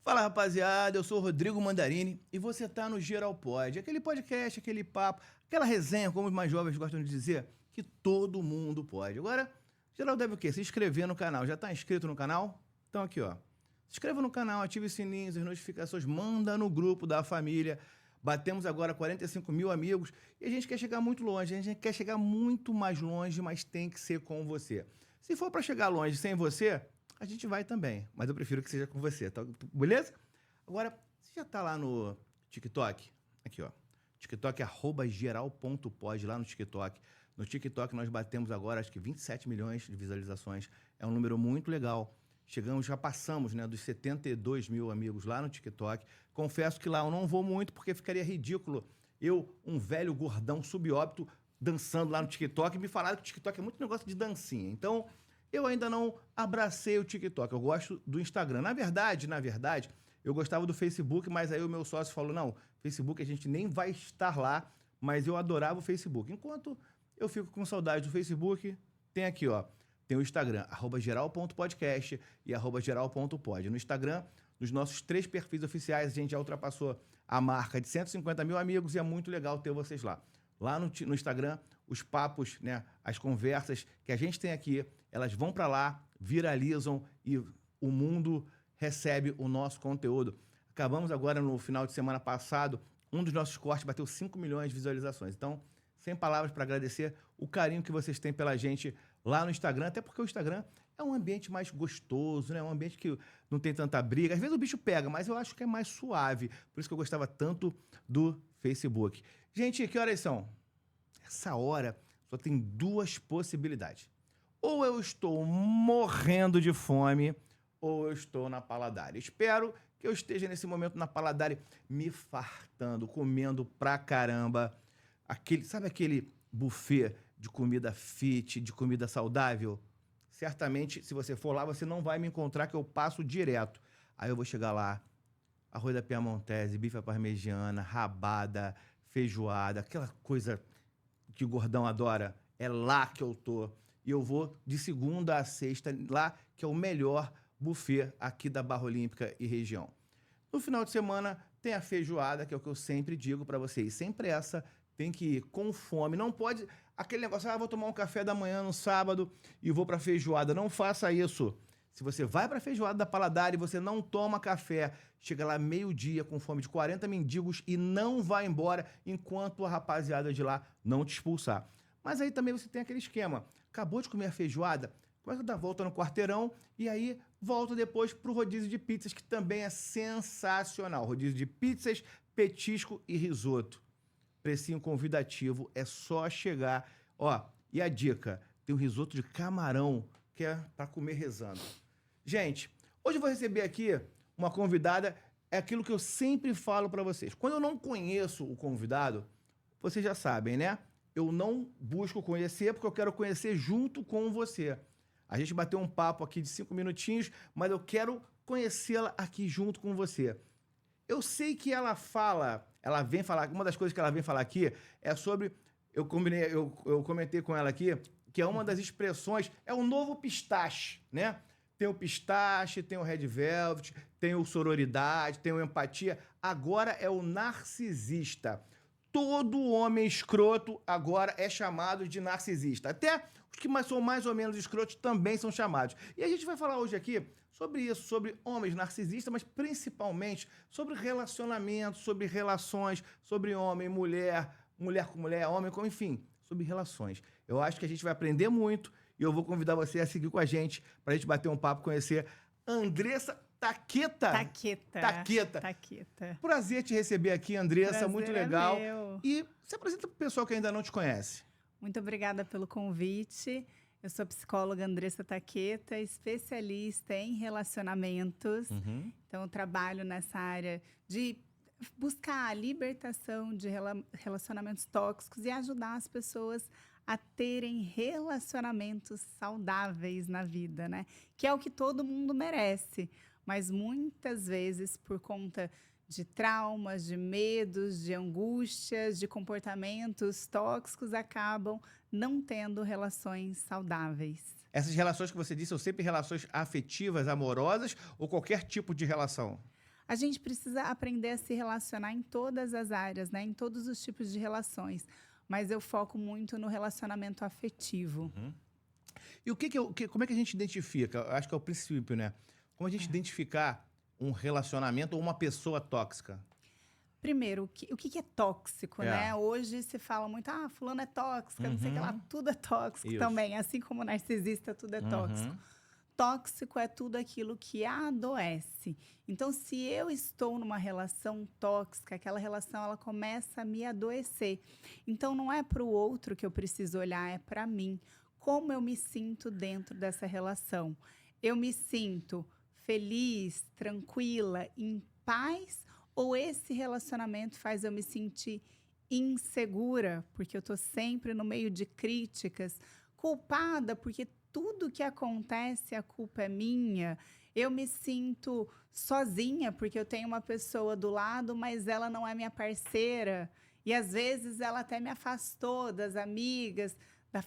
Fala, rapaziada, eu sou o Rodrigo Mandarini e você tá no Geral Pod, aquele podcast, aquele papo, aquela resenha, como os mais jovens gostam de dizer, que todo mundo pode. Agora, geral deve o quê? Se inscrever no canal. Já tá inscrito no canal? Então aqui, ó. Se inscreva no canal, ative os sininhos, as notificações, manda no grupo da família. Batemos agora 45 mil amigos e a gente quer chegar muito longe, a gente quer chegar muito mais longe, mas tem que ser com você. Se for para chegar longe sem você, a gente vai também, mas eu prefiro que seja com você, tá? Beleza? Agora, você já tá lá no TikTok? Aqui, ó. TikTok @geral.pod, lá no TikTok. No TikTok nós batemos agora, acho que 27 milhões de visualizações. É um número muito legal. Chegamos, já passamos, né, dos 72 mil amigos lá no TikTok. Confesso que lá eu não vou muito, porque ficaria ridículo eu, um velho gordão subóbito, dançando lá no TikTok. Me falaram que o TikTok é muito negócio de dancinha. Então, eu ainda não abracei o TikTok. Eu gosto do Instagram. Na verdade, eu gostava do Facebook, mas aí o meu sócio falou, não, Facebook a gente nem vai estar lá, mas eu adorava o Facebook. Enquanto eu fico com saudade do Facebook, tem aqui, ó. Tem o Instagram, @geral.podcast e @geral.pod. No Instagram, nos nossos 3 perfis oficiais, a gente já ultrapassou a marca de 150 mil amigos e é muito legal ter vocês lá. Lá no Instagram, os papos, né, as conversas que a gente tem aqui, elas vão para lá, viralizam e o mundo recebe o nosso conteúdo. Acabamos agora, no final de semana passado, um dos nossos cortes bateu 5 milhões de visualizações. Então, sem palavras para agradecer o carinho que vocês têm pela gente lá no Instagram, até porque o Instagram é um ambiente mais gostoso, né? É um ambiente que não tem tanta briga. Às vezes o bicho pega, mas eu acho que é mais suave. Por isso que eu gostava tanto do Facebook. Gente, que horas são? Essa hora só tem 2 possibilidades. Ou eu estou morrendo de fome, ou eu estou na Paladar. Espero que eu esteja nesse momento na Paladar me fartando, comendo pra caramba. Sabe aquele buffet de comida fit, de comida saudável? Certamente, se você for lá, você não vai me encontrar, que eu passo direto. Aí eu vou chegar lá, arroz da piamontese, bife à parmegiana, rabada, feijoada, aquela coisa que o gordão adora. É lá que eu tô. E eu vou de segunda a sexta, lá que é o melhor buffet aqui da Barra Olímpica e região. No final de semana tem a feijoada, que é o que eu sempre digo para vocês. Sem pressa, tem que ir com fome. Não pode... Aquele negócio, vou tomar um café da manhã no sábado e vou pra feijoada. Não faça isso. Se você vai pra feijoada da Paladar e você não toma café, chega lá meio-dia com fome de 40 mendigos e não vai embora enquanto a rapaziada de lá não te expulsar. Mas aí também você tem aquele esquema. Acabou de comer a feijoada, começa a dar volta no quarteirão e aí volta depois pro rodízio de pizzas, que também é sensacional. Rodízio de pizzas, petisco e risoto. Precinho convidativo, é só chegar. Ó, e a dica, tem um risoto de camarão, que é para comer rezando. Gente, hoje eu vou receber aqui uma convidada, é aquilo que eu sempre falo para vocês. Quando eu não conheço o convidado, vocês já sabem, né? Eu não busco conhecer, porque eu quero conhecer junto com você. A gente bateu um papo aqui de 5 minutinhos, mas eu quero conhecê-la aqui junto com você. Eu sei que ela vem falar, uma das coisas que ela vem falar aqui é sobre, eu comentei com ela aqui, que é uma das expressões, é o novo pistache, né? Tem o pistache, tem o red velvet, tem o sororidade, tem o empatia, agora é o narcisista. Todo homem escroto agora é chamado de narcisista. Até os que são mais ou menos escrotos também são chamados. E a gente vai falar hoje aqui sobre isso, sobre homens narcisistas, mas principalmente sobre relacionamentos, sobre relações, sobre homem, mulher, mulher com mulher, homem com... Enfim, sobre relações. Eu acho que a gente vai aprender muito e eu vou convidar você a seguir com a gente para a gente bater um papo, conhecer Andressa Taqueta. Prazer te receber aqui, Andressa. Prazer muito legal. É meu. E se apresenta para o pessoal que ainda não te conhece. Muito obrigada pelo convite. Eu sou psicóloga Andressa Taqueta, especialista em relacionamentos. Então, eu trabalho nessa área de buscar a libertação de relacionamentos tóxicos e ajudar as pessoas a terem relacionamentos saudáveis na vida, né? Que é o que todo mundo merece. Mas muitas vezes, por conta de traumas, de medos, de angústias, de comportamentos tóxicos, acabam não tendo relações saudáveis. Essas relações que você disse são sempre relações afetivas, amorosas ou qualquer tipo de relação? A gente precisa aprender a se relacionar em todas as áreas, né? Em todos os tipos de relações. Mas eu foco muito no relacionamento afetivo. E como é que a gente identifica? Eu acho que é o princípio, né? Como a gente identificar um relacionamento ou uma pessoa tóxica? Primeiro, o que é tóxico, né? Hoje se fala muito, fulano é tóxica, não sei o que lá, tudo é tóxico também. Assim como narcisista, tudo é tóxico. Tóxico é tudo aquilo que adoece. Então, se eu estou numa relação tóxica, aquela relação ela começa a me adoecer. Então, não é para o outro que eu preciso olhar, é para mim. Como eu me sinto dentro dessa relação? Eu me sinto feliz, tranquila, em paz? Ou esse relacionamento faz eu me sentir insegura, porque eu estou sempre no meio de críticas, culpada, porque tudo que acontece, a culpa é minha. Eu me sinto sozinha, porque eu tenho uma pessoa do lado, mas ela não é minha parceira. E às vezes ela até me afastou das amigas,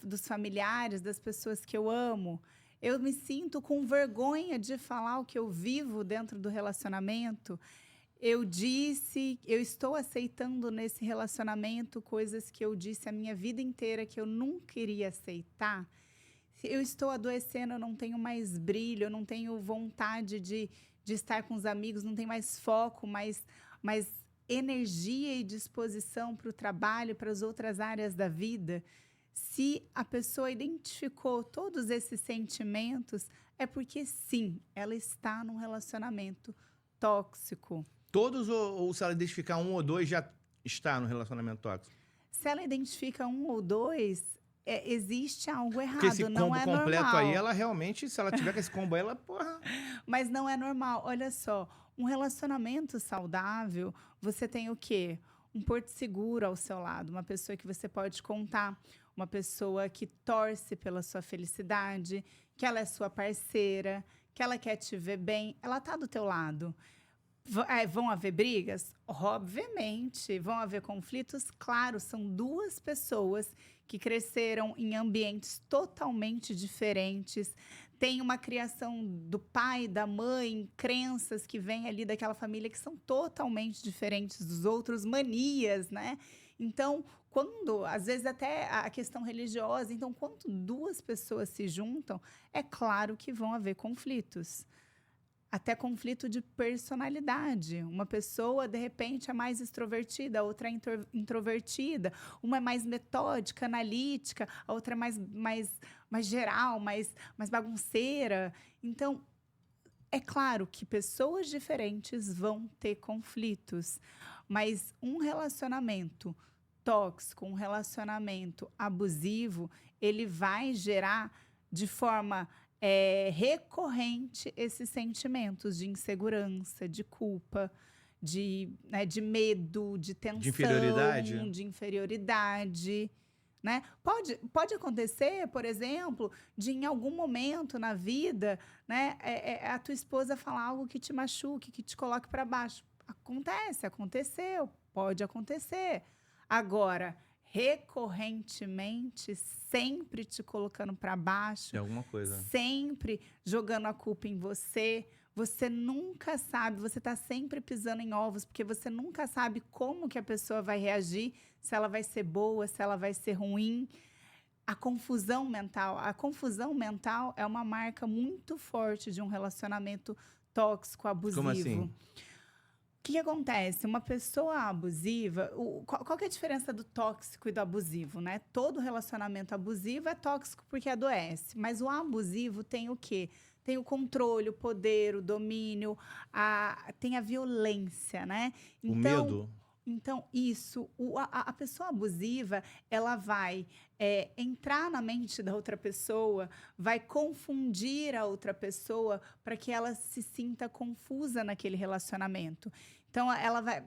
dos familiares, das pessoas que eu amo. Eu me sinto com vergonha de falar o que eu vivo dentro do relacionamento. Eu estou aceitando nesse relacionamento coisas que eu disse a minha vida inteira que eu nunca iria aceitar. Eu estou adoecendo, eu não tenho mais brilho, eu não tenho vontade de estar com os amigos, não tenho mais foco, mais energia e disposição para o trabalho, para as outras áreas da vida. Se a pessoa identificou todos esses sentimentos, é porque sim, ela está num relacionamento tóxico. Todos ou se ela identificar um ou dois já está no relacionamento tóxico? Se ela identifica um ou dois, existe algo errado, Porque esse não combo é completo normal. aí, ela realmente, se ela tiver com esse combo aí, ela, porra... Mas não é normal. Olha só, um relacionamento saudável, você tem o quê? Um porto seguro ao seu lado, uma pessoa que você pode contar, uma pessoa que torce pela sua felicidade, que ela é sua parceira, que ela quer te ver bem, ela tá do teu lado. Vão haver brigas? Obviamente. Vão haver conflitos? Claro, são duas pessoas que cresceram em ambientes totalmente diferentes. Tem uma criação do pai, da mãe, crenças que vêm ali daquela família que são totalmente diferentes dos outros, manias, né? Então, às vezes até a questão religiosa, então, quando duas pessoas se juntam, é claro que vão haver conflitos. Até conflito de personalidade. Uma pessoa, de repente, é mais extrovertida, a outra é introvertida. Uma é mais metódica, analítica, a outra é mais geral, mais bagunceira. Então, é claro que pessoas diferentes vão ter conflitos, mas um relacionamento tóxico, um relacionamento abusivo, ele vai gerar de forma recorrente esses sentimentos de insegurança, de culpa, de medo, de tensão, de inferioridade, né? Pode acontecer, por exemplo, de em algum momento na vida, né, a tua esposa falar algo que te machuque, que te coloque para baixo. Aconteceu, pode acontecer. Agora, recorrentemente, sempre te colocando para baixo, alguma coisa. Sempre jogando a culpa em você. Você nunca sabe, você está sempre pisando em ovos, porque você nunca sabe como que a pessoa vai reagir, se ela vai ser boa, se ela vai ser ruim. A confusão mental é uma marca muito forte de um relacionamento tóxico, abusivo. Como assim? O que acontece? Uma pessoa abusiva, qual que é a diferença do tóxico e do abusivo, né? Todo relacionamento abusivo é tóxico porque adoece, mas o abusivo tem o quê? Tem o controle, o poder, o domínio, tem a violência, né? O medo? Então, a pessoa abusiva, ela vai entrar na mente da outra pessoa, vai confundir a outra pessoa para que ela se sinta confusa naquele relacionamento. Então, ela vai...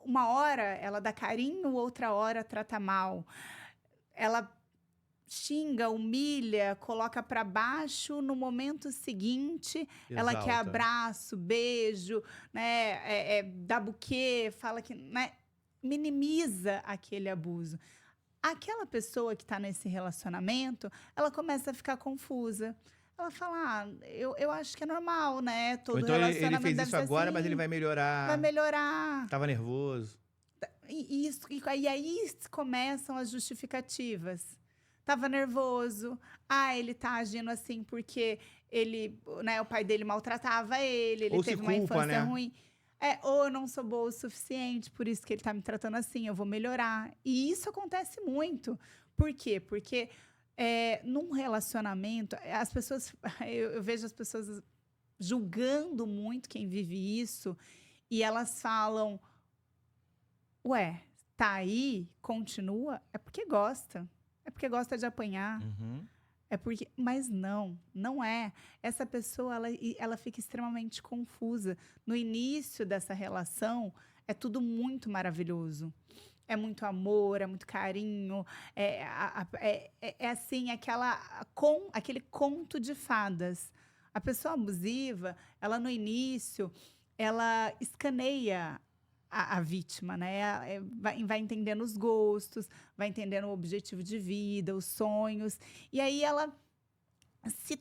Uma hora, ela dá carinho, outra hora trata mal. Ela xinga, humilha, coloca para baixo, no momento seguinte, ela quer abraço, beijo, né, dá buquê, fala que, né, minimiza aquele abuso. Aquela pessoa que está nesse relacionamento, ela começa a ficar confusa. Ela fala, eu acho que é normal, né? Ou Todo então ele relacionamento fez deve isso ser agora, mas assim, ele vai melhorar. vai melhorar. Tava nervoso. E aí começam as justificativas. Tava nervoso. Ele tá agindo assim porque ele, né, o pai dele maltratava ele Ou se teve uma culpa, infância né? ruim. Ou eu não sou boa o suficiente, por isso que ele tá me tratando assim, eu vou melhorar. E isso acontece muito. Por quê? Porque num relacionamento, as pessoas, eu vejo as pessoas julgando muito quem vive isso, e elas falam, ué, tá aí, continua, é porque gosta. É porque gosta de apanhar. Uhum. É porque. Mas não é. Essa pessoa, ela fica extremamente confusa. No início dessa relação, é tudo muito maravilhoso. É muito amor, é muito carinho. É assim, aquele conto de fadas. A pessoa abusiva, ela no início, ela escaneia a vítima, né? Vai entendendo os gostos, vai entendendo o objetivo de vida, os sonhos. E aí ela se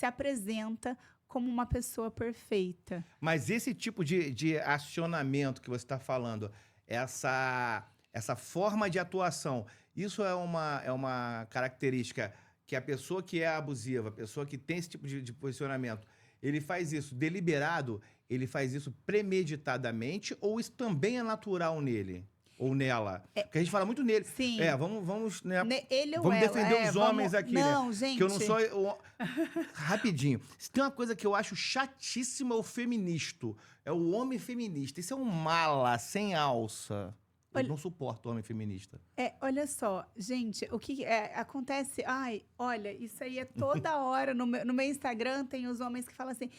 apresenta como uma pessoa perfeita. Mas esse tipo de acionamento que você está falando, essa forma de atuação, isso é uma característica que a pessoa que é abusiva, a pessoa que tem esse tipo de posicionamento, ele faz isso deliberado, ele faz isso premeditadamente, ou isso também é natural nele? Ou nela? Porque a gente fala muito nele. Sim. Vamos, né? Ele ou Vamos ela. defender os homens aqui, né? Não, gente. Que eu não sou. Rapidinho. Se tem uma coisa que eu acho chatíssima, é o feminista. É o homem feminista. Isso é um mala sem alça. Eu não suporto homem feminista. Olha só, gente, o que acontece? Ai, olha, isso aí é toda hora. No meu Instagram tem os homens que falam assim: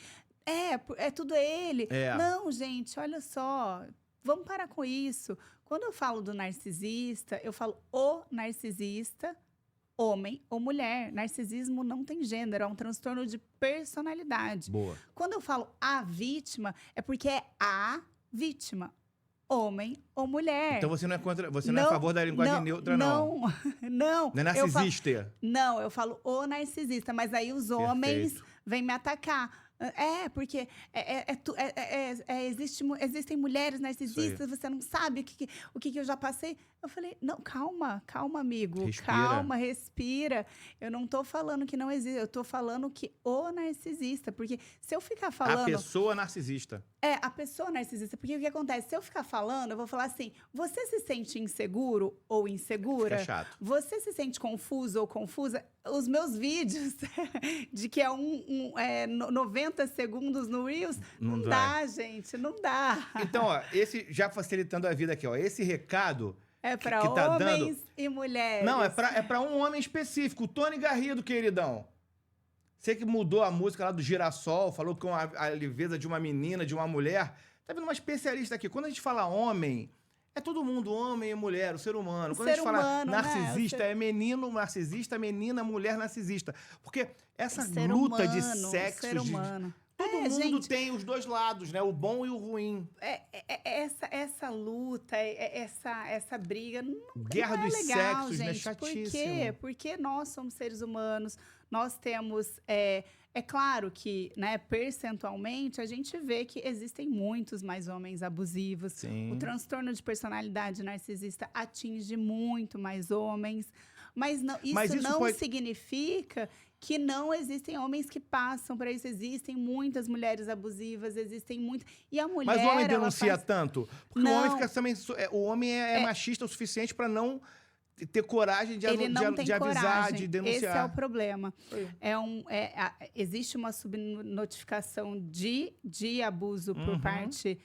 é tudo ele. Não, gente, olha só. Vamos parar com isso. Quando eu falo do narcisista, eu falo o narcisista, homem ou mulher. Narcisismo não tem gênero, é um transtorno de personalidade. Boa. Quando eu falo a vítima, é porque é a vítima, homem ou mulher. Então você não é contra, você não é a favor da linguagem neutra, não. Não. Não é narcisista. Eu falo o narcisista, mas aí os homens vêm me atacar. Porque existem mulheres narcisistas, você não sabe o que eu já passei. Eu falei, não, calma, amigo. Respira. Calma, respira. Eu não tô falando que não existe, eu tô falando que o narcisista. Porque se eu ficar falando... A pessoa narcisista. A pessoa narcisista. Porque o que acontece? Se eu ficar falando, eu vou falar assim, você se sente inseguro ou insegura? Fica chato. Você se sente confuso ou confusa? Os meus vídeos, de que é 90 segundos no Reels, não dá, gente, não dá. Então, esse já facilitando a vida aqui, esse recado... É para tá homens dando... e mulheres. Não, é pra um homem específico. O Tony Garrido, queridão. Você que mudou a música lá do Girassol, falou com a leveza de uma menina, de uma mulher. Tá vendo uma especialista aqui. Quando a gente fala homem, é todo mundo, homem e mulher, o ser humano. Quando a gente fala narcisista, né? é menino narcisista, menina, mulher narcisista. Porque essa luta de sexos... Ser humano. Todo mundo tem os dois lados, né? O bom e o ruim. Essa luta, essa briga Guerra não é dos legal, sexos, gente. né? Chatíssimo. Por quê? Porque nós somos seres humanos, nós temos... É claro que, né, percentualmente, a gente vê que existem muitos mais homens abusivos. Sim. O transtorno de personalidade narcisista atinge muito mais homens. Mas isso não significa que não existem homens que passam por isso. Existem muitas mulheres abusivas, existem muitas... E a mulher... Mas o homem denuncia tanto? Porque não. o homem fica também... O homem é machista o suficiente para não ter coragem de avisar, de denunciar. Esse é o problema. Existe uma subnotificação de abuso por parte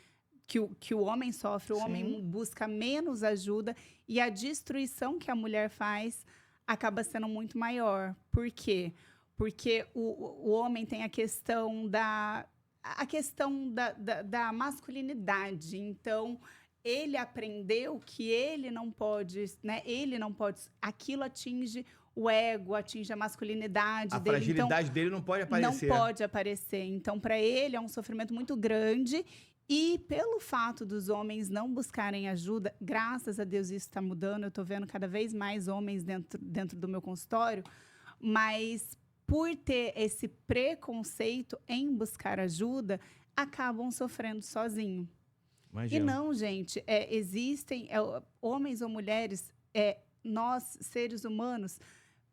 que o homem sofre, o homem busca menos ajuda e a destruição que a mulher faz acaba sendo muito maior. Por quê? Porque o homem tem a questão da masculinidade. Então, ele aprendeu que ele não pode, né? Aquilo atinge o ego, atinge a masculinidade dele. A fragilidade dele não pode aparecer. Não pode aparecer. Então, para ele, é um sofrimento muito grande. E pelo fato dos homens não buscarem ajuda, graças a Deus isso está mudando, eu estou vendo cada vez mais homens dentro do meu consultório, mas por ter esse preconceito em buscar ajuda, acabam sofrendo sozinho. Imagina. E não, gente, existem homens ou mulheres, nós, seres humanos,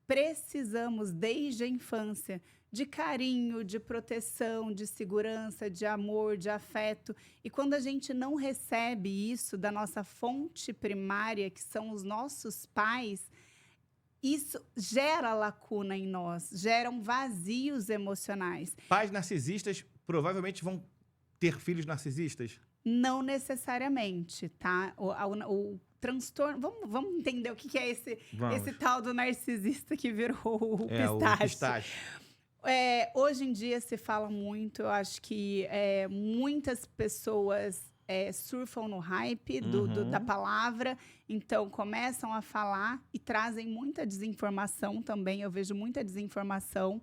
precisamos, desde a infância, de carinho, de proteção, de segurança, de amor, de afeto. E quando a gente não recebe isso da nossa fonte primária, que são os nossos pais, isso gera lacuna em nós, geram vazios emocionais. Pais narcisistas provavelmente vão ter filhos narcisistas? Não necessariamente, tá? O transtorno... Vamos entender o que é esse tal do narcisista que virou o pistache. O pistache. Hoje em dia se fala muito, eu acho que muitas pessoas surfam no hype da palavra, então começam a falar e trazem muita desinformação também, eu vejo muita desinformação.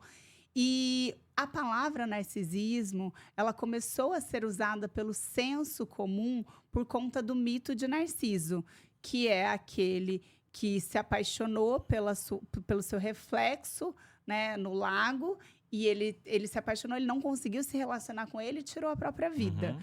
E a palavra narcisismo, ela começou a ser usada pelo senso comum por conta do mito de Narciso, que é aquele que se apaixonou pelo seu reflexo, né, no lago, e ele se apaixonou, ele não conseguiu se relacionar com ele e tirou a própria vida.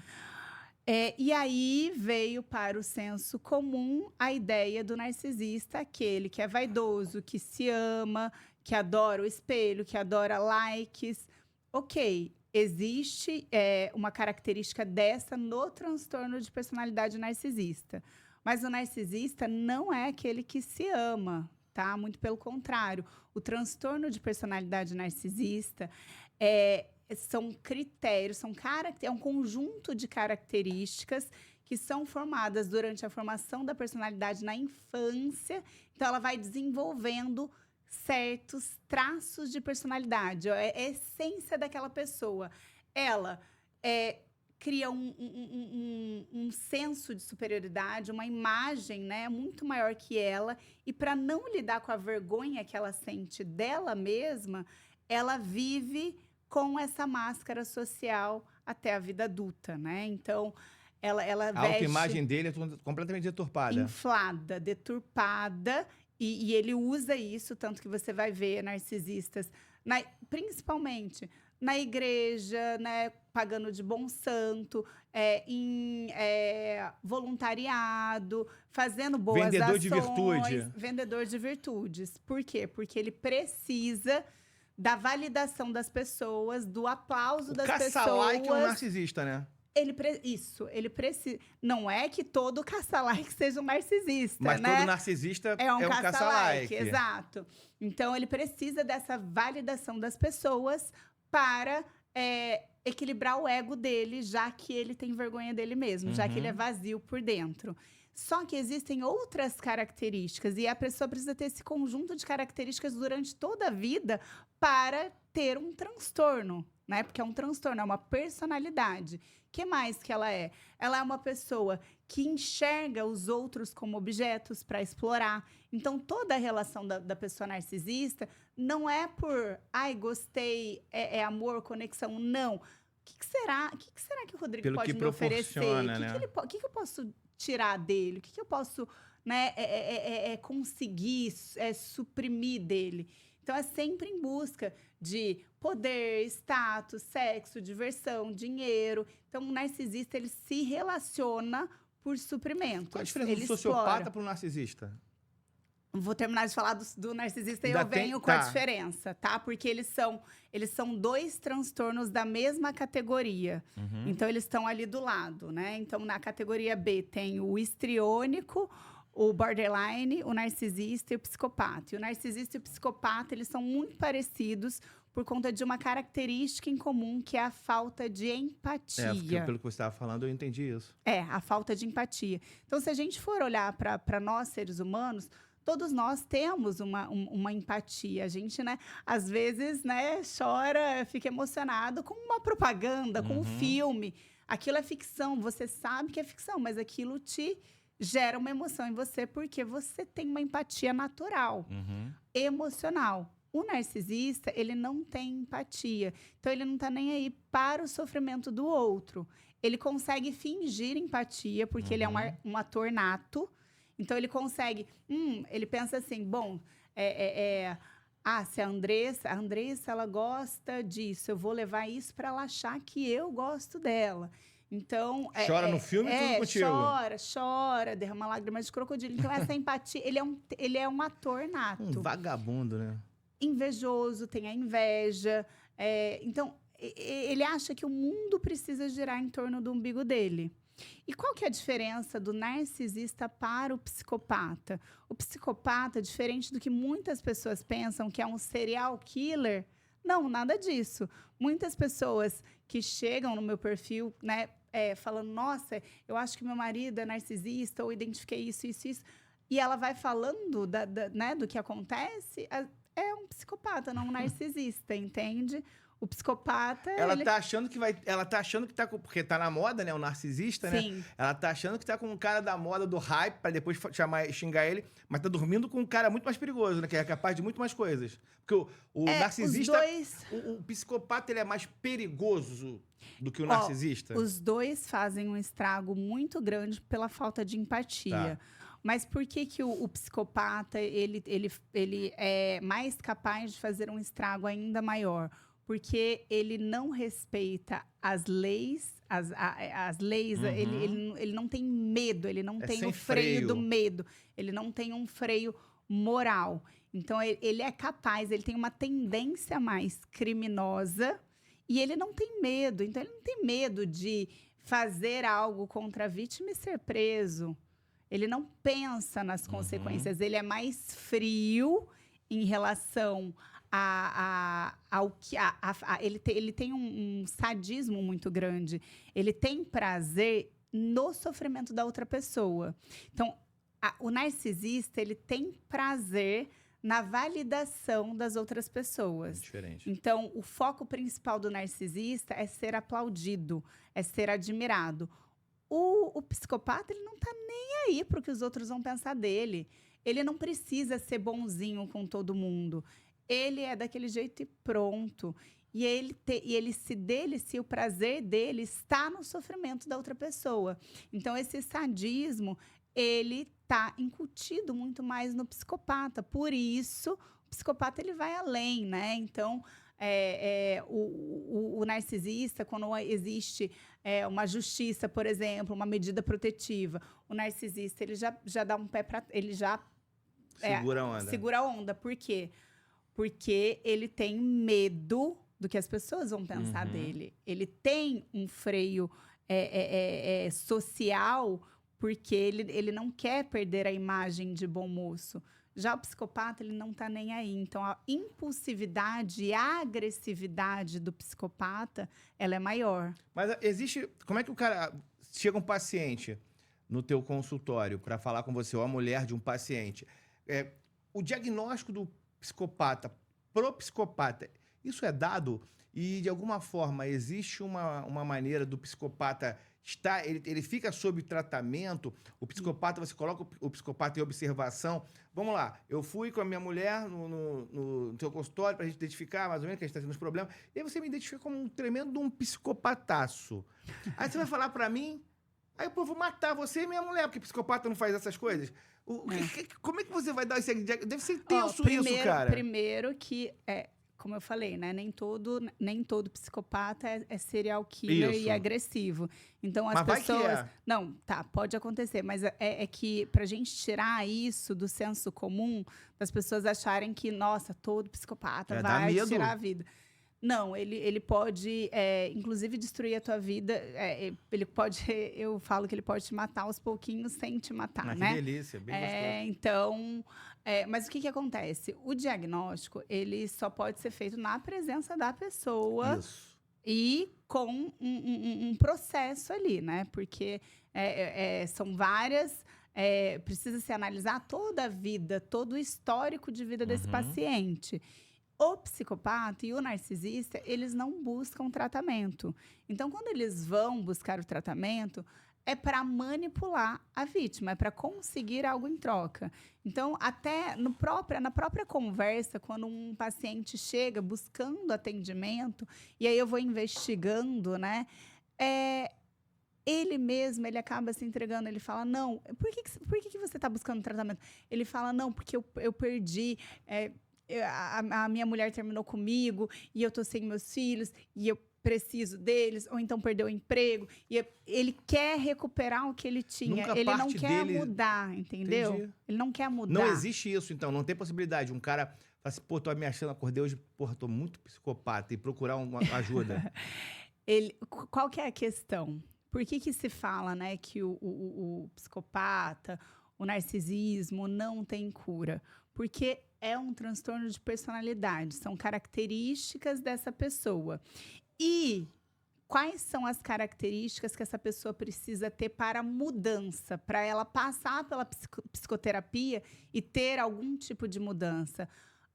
E aí veio para o senso comum a ideia do narcisista, aquele que é vaidoso, que se ama, que adora o espelho, que adora likes. Ok, existe uma característica dessa no transtorno de personalidade narcisista. Mas o narcisista não é aquele que se ama, tá? Muito pelo contrário. O transtorno de personalidade narcisista são critérios, é um conjunto de características que são formadas durante a formação da personalidade na infância. Então, ela vai desenvolvendo certos traços de personalidade. É a essência daquela pessoa. Ela cria um senso de superioridade, uma imagem, né, muito maior que ela. E para não lidar com a vergonha que ela sente dela mesma, ela vive com essa máscara social até a vida adulta, né? Então, ela A autoimagem dele é completamente deturpada. Inflada, deturpada, e ele usa isso, tanto que você vai ver narcisistas, principalmente na igreja, né, pagando de bom santo, em voluntariado, fazendo boas Vendedor ações. de virtude. Vendedor de virtudes. Por quê? Porque ele precisa da validação das pessoas, do aplauso das pessoas. Caça-like é um narcisista, né? Ele precisa. Não é que todo caça-like seja um narcisista, mas né? todo narcisista é um caça-like. Exato. Então, ele precisa dessa validação das pessoas para equilibrar o ego dele, já que ele tem vergonha dele mesmo, já que ele é vazio por dentro. Só que existem outras características e a pessoa precisa ter esse conjunto de características durante toda a vida para ter um transtorno, né? Porque é um transtorno, é uma personalidade. O que mais que ela é? Ela é uma pessoa que enxerga os outros como objetos para explorar. Então, toda a relação da pessoa narcisista não é por, gostei, é amor, conexão, não. O que será que o Rodrigo pode me oferecer? Né? O que eu posso tirar dele? O que eu posso, né, conseguir suprimir dele? Então, é sempre em busca de poder, status, sexo, diversão, dinheiro. Então, o narcisista, ele se relaciona por suprimento. Qual a diferença do sociopata para o narcisista? Vou terminar de falar do narcisista e eu venho com a diferença, tá? Porque eles são dois transtornos da mesma categoria. Então, eles estão ali do lado, né? Então, na categoria B tem o histriônico, o borderline, o narcisista e o psicopata. E o narcisista e o psicopata, eles são muito parecidos por conta de uma característica em comum, que é a falta de empatia. Pelo que você estava falando, eu entendi isso. A falta de empatia. Então, se a gente for olhar para nós, seres humanos, todos nós temos uma empatia. A gente, né, às vezes, né, chora, fica emocionado com uma propaganda, com um filme. Aquilo é ficção, você sabe que é ficção, mas aquilo te gera uma emoção em você porque você tem uma empatia natural, emocional. O narcisista, ele não tem empatia. Então, ele não está nem aí para o sofrimento do outro. Ele consegue fingir empatia, porque ele é um ator nato. Então, ele consegue... ele pensa assim, bom, se a Andressa, ela gosta disso, eu vou levar isso para ela achar que eu gosto dela. Então, chora no filme e tudo contigo. Chora, derrama lágrimas de crocodilo. Então, essa empatia, ele é um ator nato. Um vagabundo, né? Invejoso, tem a inveja. Então, ele acha que o mundo precisa girar em torno do umbigo dele. E qual que é a diferença do narcisista para o psicopata? O psicopata, diferente do que muitas pessoas pensam, que é um serial killer, não, nada disso. Muitas pessoas que chegam no meu perfil, né, falando, nossa, eu acho que meu marido é narcisista, ou identifiquei isso. E ela vai falando né, do que acontece, é um psicopata, não um narcisista, entende? O psicopata... Tá achando que tá com... Porque tá na moda, né? O narcisista, Sim. Né? Ela tá achando que tá com um cara da moda do hype, pra depois xingar ele, mas tá dormindo com um cara muito mais perigoso, né? Que é capaz de muito mais coisas. Porque o narcisista... O psicopata, ele é mais perigoso do que o narcisista? Os dois fazem um estrago muito grande pela falta de empatia. Tá. Mas por que o psicopata, ele é mais capaz de fazer um estrago ainda maior? Porque ele não respeita as leis, as leis, ele não tem medo, ele não tem o freio do medo, ele não tem um freio moral. Então, ele é capaz, ele tem uma tendência mais criminosa e ele não tem medo. Então, ele não tem medo de fazer algo contra a vítima e ser preso. Ele não pensa nas consequências, ele é mais frio em relação ao que ele tem um sadismo muito grande. Ele tem prazer no sofrimento da outra pessoa. Então, o narcisista, ele tem prazer na validação das outras pessoas. Diferente. Então, o foco principal do narcisista é ser aplaudido, é ser admirado. O psicopata, ele não tá nem aí para o que os outros vão pensar dele. Ele não precisa ser bonzinho com todo mundo. Ele é daquele jeito e pronto. E ele se delicia, o prazer dele está no sofrimento da outra pessoa. Então, esse sadismo, ele está incutido muito mais no psicopata. Por isso, o psicopata, ele vai além, né? Então, o narcisista, quando existe uma justiça, por exemplo, uma medida protetiva, o narcisista, ele já dá um pé para... Ele já... Segura a onda. Segura a onda. Por quê? Porque ele tem medo do que as pessoas vão pensar dele. Ele tem um freio social, porque ele não quer perder a imagem de bom moço. Já o psicopata, ele não está nem aí. Então, a impulsividade e a agressividade do psicopata, ela é maior. Mas existe... Como é que o cara... Chega um paciente no teu consultório para falar com você, ou a mulher de um paciente. O diagnóstico do psicopata pro psicopata, isso é dado? E, de alguma forma, existe uma maneira do psicopata estar... Ele fica sob tratamento? O psicopata, você coloca o psicopata em observação. Vamos lá, eu fui com a minha mulher no teu consultório para a gente identificar mais ou menos que a gente está tendo uns problemas. E aí você me identifica como um tremendo um psicopataço. Aí você vai falar para mim... Aí eu vou matar você e minha mulher, porque psicopata não faz essas coisas. Como é que você vai dar esse... Deve ser tenso isso, cara. Primeiro que, como eu falei, né? Nem todo psicopata é serial killer e agressivo. Então, as pessoas... Vai que é. Não, tá, pode acontecer. Mas é que, pra gente tirar isso do senso comum, das pessoas acharem que, nossa, todo psicopata vai tirar a vida. Não, ele pode, inclusive, destruir a tua vida. Ele pode, eu falo que ele pode te matar aos pouquinhos sem te matar, né? Que delícia, bem gostoso. Então, mas o que acontece? O diagnóstico, ele só pode ser feito na presença da pessoa. Isso. E com um processo ali, né? Porque são várias... precisa se analisar toda a vida, todo o histórico de vida desse paciente. O psicopata e o narcisista, eles não buscam tratamento. Então, quando eles vão buscar o tratamento, é para manipular a vítima, é para conseguir algo em troca. Então, até na própria conversa, quando um paciente chega buscando atendimento, e aí eu vou investigando, né? Ele mesmo, ele acaba se entregando, ele fala, não, por que você está buscando tratamento? Ele fala, não, porque eu perdi... a minha mulher terminou comigo e eu tô sem meus filhos e eu preciso deles, ou então perdeu o emprego. E ele quer recuperar o que ele tinha. Nunca Ele não parte quer dele- mudar, entendeu? Entendi. Ele não quer mudar. Não existe isso, então. Não tem possibilidade. Um cara fala assim, pô, tô me achando, acordei hoje, porra, tô muito psicopata, e procurar uma ajuda. Qual que é a questão? Por que se fala, né, que o psicopata, o narcisismo não tem cura? Porque é um transtorno de personalidade, são características dessa pessoa. E quais são as características que essa pessoa precisa ter para mudança, para ela passar pela psicoterapia e ter algum tipo de mudança?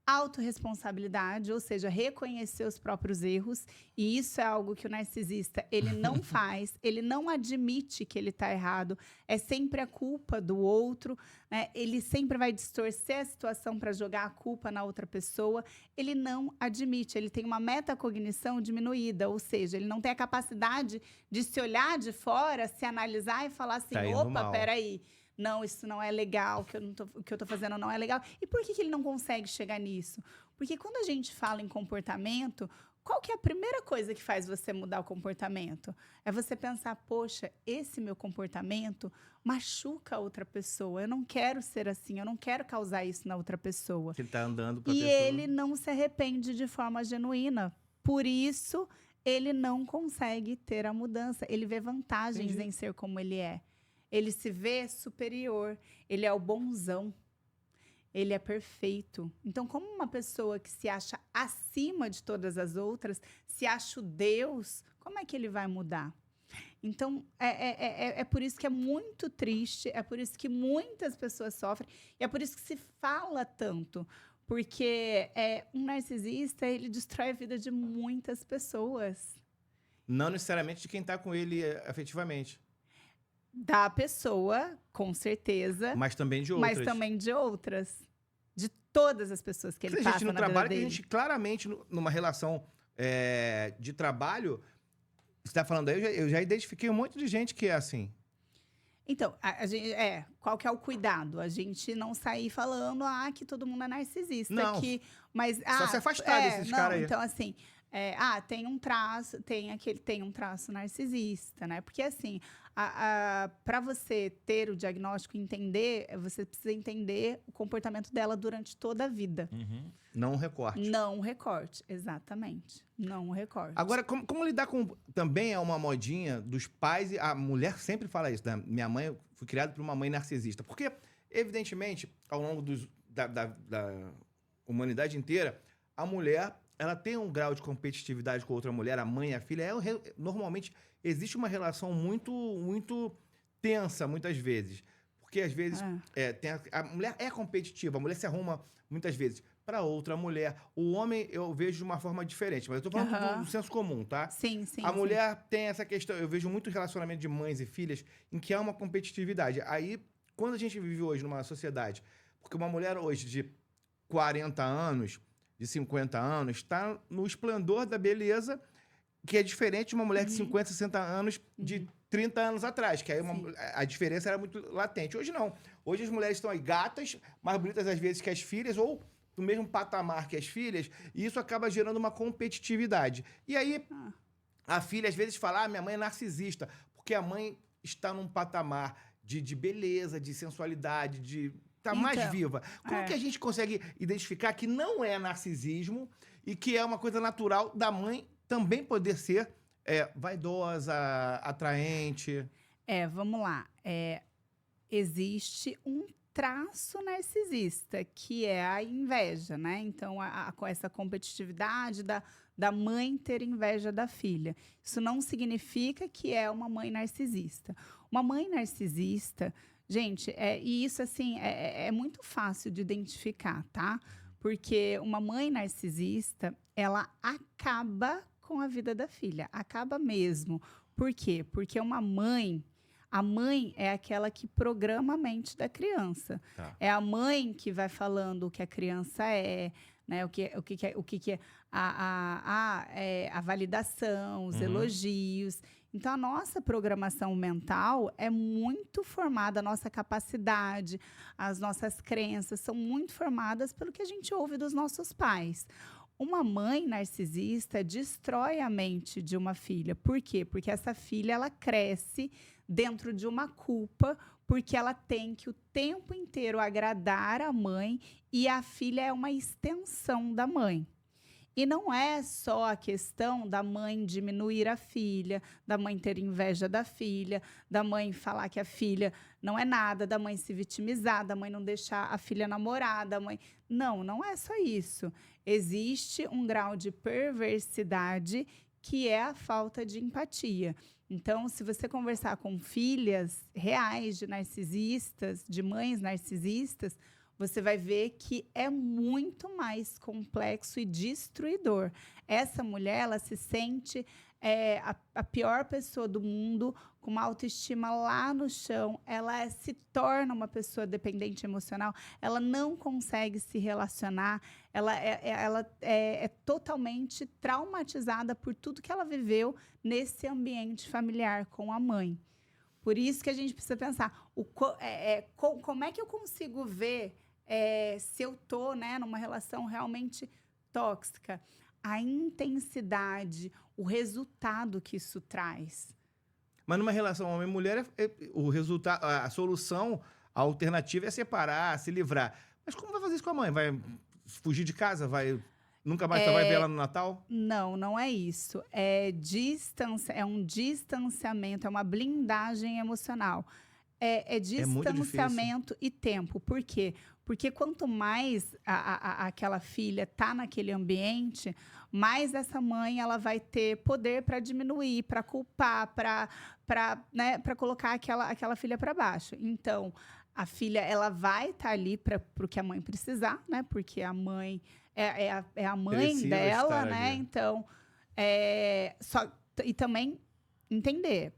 Autorresponsabilidade, ou seja, reconhecer os próprios erros, e isso é algo que o narcisista, ele não faz, ele não admite que ele está errado, é sempre a culpa do outro, né? Ele sempre vai distorcer a situação para jogar a culpa na outra pessoa, ele não admite, ele tem uma metacognição diminuída, ou seja, ele não tem a capacidade de se olhar de fora, se analisar e falar assim, Tá indo opa, mal. peraí, não, isso não é legal, o que eu tô fazendo não é legal. E por que ele não consegue chegar nisso? Porque quando a gente fala em comportamento, qual que é a primeira coisa que faz você mudar o comportamento? É você pensar, poxa, esse meu comportamento machuca a outra pessoa. Eu não quero ser assim, eu não quero causar isso na outra pessoa. Ele tá andando pra E pessoa... ele não se arrepende de forma genuína. Por isso, ele não consegue ter a mudança. Ele vê vantagens Entendi. em ser como ele é. Ele se vê superior, ele é o bonzão, ele é perfeito. Então, como uma pessoa que se acha acima de todas as outras, se acha o Deus, como é que ele vai mudar? Então, é por isso que é muito triste, é por isso que muitas pessoas sofrem, e é por isso que se fala tanto. Porque um narcisista, ele destrói a vida de muitas pessoas. Não necessariamente de quem tá com ele afetivamente. Da pessoa, com certeza. Mas também de outras. Mas também de outras. De todas as pessoas que ele Tem passa gente no na vida trabalho que dele. a gente claramente, numa relação de trabalho, você tá falando aí, eu já identifiquei um monte de gente que é assim. Então, a gente, qual que é o cuidado? A gente não sair falando que todo mundo é narcisista. Não. Mas, Só se afastar desses caras aí. Então, assim, tem um traço, tem um traço narcisista, né? Porque, assim, para você ter o diagnóstico e entender, você precisa entender o comportamento dela durante toda a vida. Não um recorte. Não um recorte, exatamente. Não um recorte. Agora, como lidar com... Também é uma modinha dos pais, e a mulher sempre fala isso, né? Minha mãe, eu fui criado por uma mãe narcisista. Porque, evidentemente, ao longo da humanidade inteira, a mulher, ela tem um grau de competitividade com outra mulher, a mãe e a filha. Normalmente, existe uma relação muito, muito tensa, muitas vezes. Porque, às vezes, a mulher é competitiva, a mulher se arruma, muitas vezes, para outra mulher. O homem, eu vejo de uma forma diferente, mas eu tô falando do senso comum, tá? Sim, sim. A mulher tem essa questão, eu vejo muito relacionamento de mães e filhas em que há uma competitividade. Aí, quando a gente vive hoje numa sociedade, porque uma mulher hoje de 40 anos, de 50 anos, está no esplendor da beleza, que é diferente de uma mulher de 50, 60 anos, de 30 anos atrás, que aí a diferença era muito latente. Hoje não. Hoje as mulheres estão aí gatas, mais bonitas às vezes que as filhas, ou no mesmo patamar que as filhas, e isso acaba gerando uma competitividade. E aí, a filha às vezes fala, minha mãe é narcisista, porque a mãe está num patamar de beleza, de sensualidade, de... Tá mais viva. Como que a gente consegue identificar que não é narcisismo e que é uma coisa natural da mãe também poder ser vaidosa, atraente? Vamos lá. Existe um traço narcisista, que é a inveja, né? Então, com essa competitividade da mãe ter inveja da filha. Isso não significa que é uma mãe narcisista. Uma mãe narcisista... Gente, e isso, assim, é muito fácil de identificar, tá? Porque uma mãe narcisista, ela acaba com a vida da filha. Acaba mesmo. Por quê? Porque a mãe é aquela que programa a mente da criança. Tá. É a mãe que vai falando o que a criança né? O que é a validação, os elogios. Então, a nossa programação mental é muito formada, a nossa capacidade, as nossas crenças são muito formadas pelo que a gente ouve dos nossos pais. Uma mãe narcisista destrói a mente de uma filha. Por quê? Porque essa filha ela cresce dentro de uma culpa, porque ela tem que o tempo inteiro agradar a mãe e a filha é uma extensão da mãe. E não é só a questão da mãe diminuir a filha, da mãe ter inveja da filha, da mãe falar que a filha não é nada, da mãe se vitimizar, da mãe não deixar a filha namorar, da mãe... Não é só isso. Existe um grau de perversidade que é a falta de empatia. Então, se você conversar com filhas reais de narcisistas, de mães narcisistas, você vai ver que é muito mais complexo e destruidor. Essa mulher, ela se sente a pior pessoa do mundo, com uma autoestima lá no chão, ela se torna uma pessoa dependente emocional, ela não consegue se relacionar, ela é totalmente traumatizada por tudo que ela viveu nesse ambiente familiar com a mãe. Por isso que a gente precisa pensar, como é que eu consigo ver se eu estou, né, numa relação realmente tóxica? A intensidade, o resultado que isso traz. Mas numa relação homem e mulher, o resultado, a solução, a alternativa é separar, se livrar. Mas como vai fazer isso com a mãe? Vai fugir de casa? Nunca mais vai ver ela no Natal? Não é isso. É um distanciamento, é uma blindagem emocional. É distanciamento e tempo. Por quê? Porque quanto mais aquela filha está naquele ambiente, mais essa mãe ela vai ter poder para diminuir, para culpar, para colocar aquela filha para baixo. Então, a filha ela vai estar ali para o que a mãe precisar, né? Porque a mãe é a mãe Precisa dela, estar né? ali. Então, e também entender.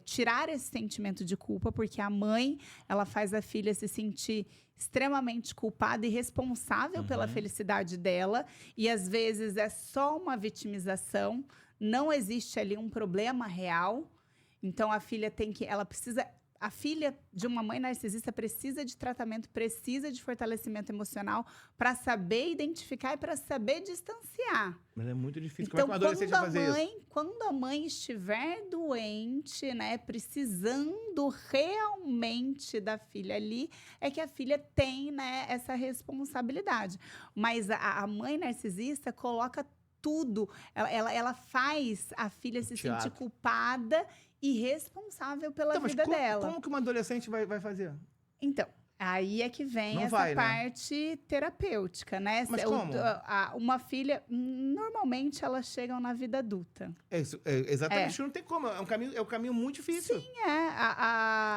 Tirar esse sentimento de culpa, porque a mãe ela faz a filha se sentir extremamente culpada e responsável pela felicidade dela, e às vezes é só uma vitimização, não existe ali um problema real. Então a filha a filha de uma mãe narcisista precisa de tratamento, precisa de fortalecimento emocional para saber identificar e para saber distanciar. Mas é muito difícil. Então, como é que uma adolescente vai fazer isso? Quando a mãe estiver doente, né, precisando realmente da filha ali, é que a filha tem, né, essa responsabilidade. Mas a mãe narcisista coloca tudo, ela faz a filha se sentir culpada e responsável pela vida dela. Como que uma adolescente vai fazer? Então, aí é que vem parte terapêutica, né? Mas como? Uma filha, normalmente elas chegam na vida adulta. Exatamente, não tem como. É um caminho muito difícil. Sim,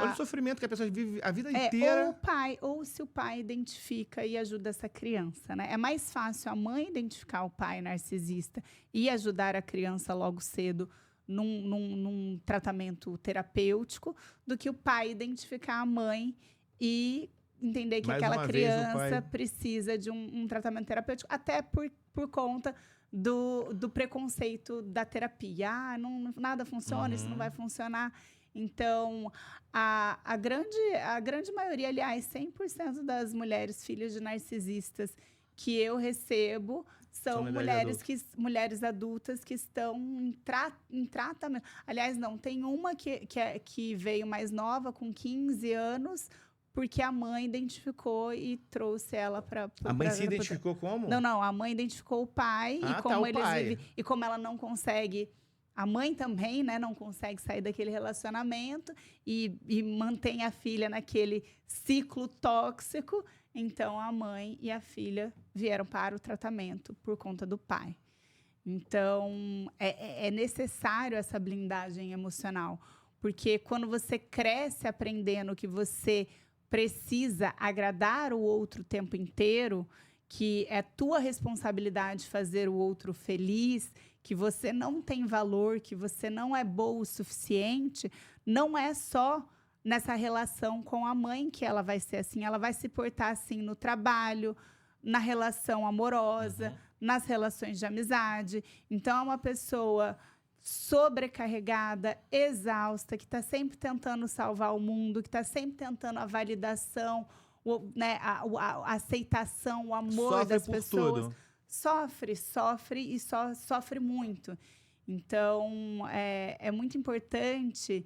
Olha o sofrimento que a pessoa vive a vida inteira. Ou se o pai identifica e ajuda essa criança, né? É mais fácil a mãe identificar o pai narcisista e ajudar a criança logo cedo num tratamento terapêutico do que o pai identificar a mãe e entender que aquela criança precisa de um tratamento terapêutico, até por conta do preconceito da terapia. Nada funciona, isso não vai funcionar. Então, a grande maioria, aliás, 100% das mulheres filhas de narcisistas que eu recebo são mulheres adultas que estão em tratamento. Aliás, não, tem uma que veio mais nova, com 15 anos, porque a mãe identificou e trouxe ela para... A mãe se identificou como? Não, a mãe identificou o pai e como eles vivem... E como ela não consegue... A mãe também, né, não consegue sair daquele relacionamento e mantém a filha naquele ciclo tóxico. Então, a mãe e a filha vieram para o tratamento por conta do pai. Então, é necessário essa blindagem emocional. Porque quando você cresce aprendendo que você precisa agradar o outro o tempo inteiro, que é tua responsabilidade fazer o outro feliz, que você não tem valor, que você não é boa o suficiente, não é só nessa relação com a mãe que ela vai ser assim, ela vai se portar assim no trabalho, na relação amorosa, nas relações de amizade. Então, é uma pessoa sobrecarregada, exausta, que está sempre tentando salvar o mundo, que está sempre tentando a validação, a aceitação, o amor Sofre das por pessoas. tudo. Sofre e sofre muito. Então, é muito importante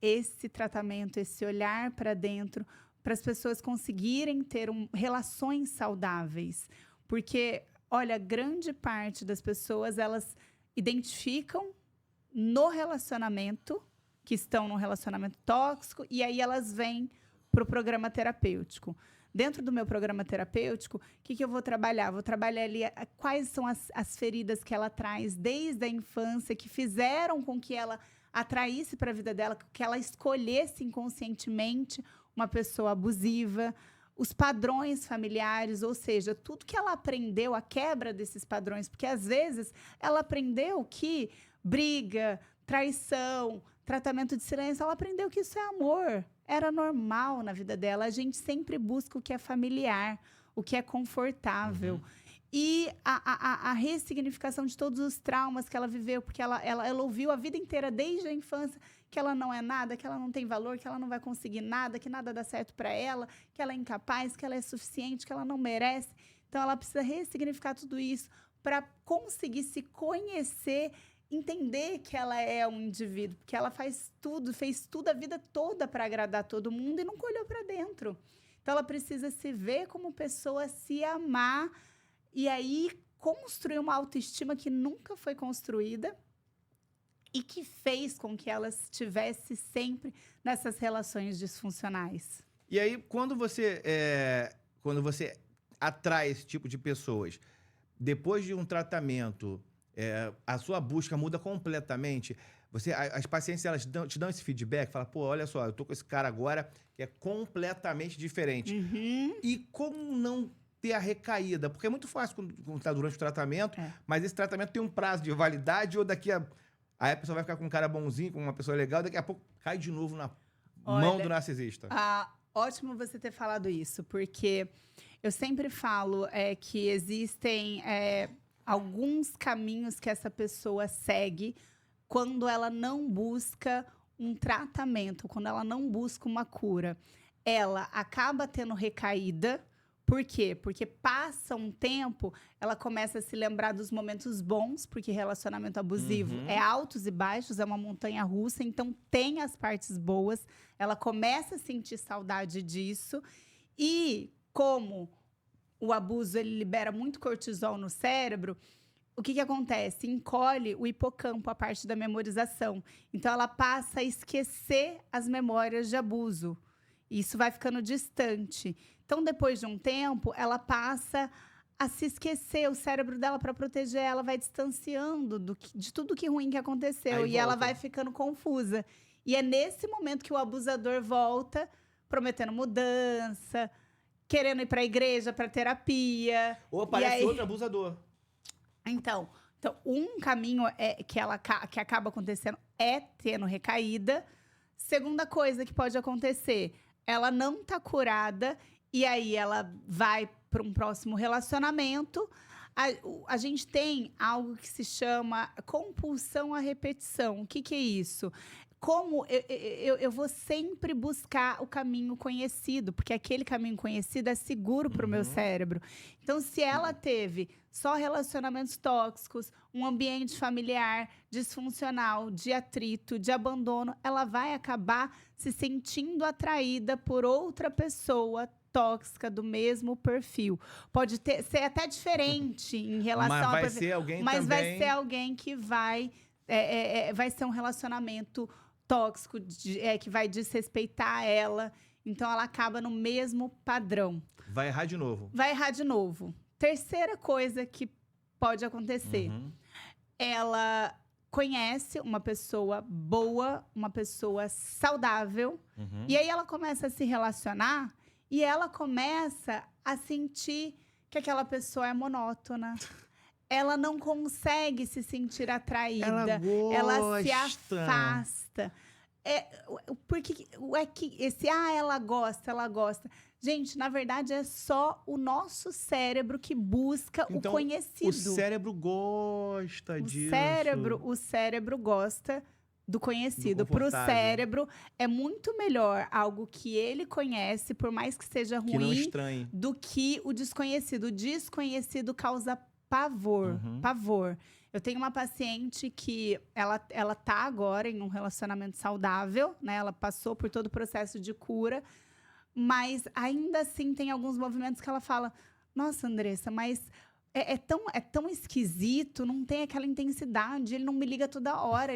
esse tratamento, esse olhar para dentro, para as pessoas conseguirem ter relações saudáveis. Porque, olha, grande parte das pessoas, elas identificam no relacionamento, que estão num relacionamento tóxico, e aí elas vêm para o programa terapêutico. Dentro do meu programa terapêutico, o que eu vou trabalhar? Vou trabalhar ali quais são as feridas que ela traz desde a infância, que fizeram com que ela atraísse para a vida dela, que ela escolhesse inconscientemente uma pessoa abusiva, os padrões familiares, ou seja, tudo que ela aprendeu, a quebra desses padrões, porque às vezes ela aprendeu que briga, traição, tratamento de silêncio, ela aprendeu que isso é amor, era normal na vida dela. A gente sempre busca o que é familiar, o que é confortável. E a ressignificação de todos os traumas que ela viveu, porque ela ouviu a vida inteira, desde a infância, que ela não é nada, que ela não tem valor, que ela não vai conseguir nada, que nada dá certo para ela, que ela é incapaz, que ela é suficiente, que ela não merece. Então, ela precisa ressignificar tudo isso para conseguir se conhecer, entender que ela é um indivíduo, porque ela fez tudo a vida toda para agradar todo mundo e nunca olhou para dentro. Então, ela precisa se ver como pessoa, se amar e aí construir uma autoestima que nunca foi construída e que fez com que ela estivesse sempre nessas relações disfuncionais. E aí, quando você atrai esse tipo de pessoas, depois de um tratamento, a sua busca muda completamente. As pacientes, elas te dão esse feedback, falam, pô, olha só, eu tô com esse cara agora que é completamente diferente. E como não ter a recaída? Porque é muito fácil quando tá durante o tratamento, mas esse tratamento tem um prazo de validade, ou aí a pessoa vai ficar com um cara bonzinho, com uma pessoa legal, daqui a pouco cai de novo na mão do narcisista. Ótimo você ter falado isso, porque eu sempre falo que existem alguns caminhos que essa pessoa segue quando ela não busca um tratamento, quando ela não busca uma cura. Ela acaba tendo recaída. Por quê? Porque passa um tempo, ela começa a se lembrar dos momentos bons, porque relacionamento abusivo é altos e baixos, é uma montanha russa, então tem as partes boas, ela começa a sentir saudade disso, e como o abuso ele libera muito cortisol no cérebro, o que acontece? Encolhe o hipocampo, a parte da memorização. Então, ela passa a esquecer as memórias de abuso. Isso vai ficando distante. Então, depois de um tempo, ela passa a se esquecer. O cérebro dela, para proteger ela, vai distanciando de tudo que ruim que aconteceu. Aí e ela volta. vai ficando confusa. E é nesse momento que o abusador volta, prometendo mudança, querendo ir para a igreja, para terapia. Ou aparece outro abusador. Então, um caminho que acaba acontecendo é tendo recaída. Segunda coisa que pode acontecer, ela não tá curada e aí ela vai para um próximo relacionamento. A gente tem algo que se chama compulsão à repetição. O que é isso? Como eu vou sempre buscar o caminho conhecido, porque aquele caminho conhecido é seguro para o meu cérebro. Então, se ela teve só relacionamentos tóxicos, um ambiente familiar disfuncional, de atrito, de abandono, ela vai acabar se sentindo atraída por outra pessoa tóxica do mesmo perfil. Pode ser até diferente em relação mas vai ser alguém mas também... vai ser alguém que vai ser um relacionamento tóxico, que vai desrespeitar ela. Então, ela acaba no mesmo padrão. Vai errar de novo. Vai errar de novo. Terceira coisa que pode acontecer. Ela conhece uma pessoa boa, uma pessoa saudável. E aí, ela começa a se relacionar e ela começa a sentir que aquela pessoa é monótona. Ela não consegue se sentir atraída. Ela se afasta. Porque ela gosta. Gente, na verdade, é só o nosso cérebro que busca Então, o conhecido. o cérebro gosta disso. O cérebro gosta do conhecido. Para o confortável. cérebro, é muito melhor algo que ele conhece, por mais que seja Que não ruim, estranhe. do que o desconhecido. O desconhecido causa pavor. Uhum. Pavor. Eu tenho uma paciente que ela tá agora em um relacionamento saudável, né? Ela passou por todo o processo de cura, mas ainda assim tem alguns movimentos que ela fala: nossa, Andressa, mas é tão esquisito, não tem aquela intensidade, ele não me liga toda hora.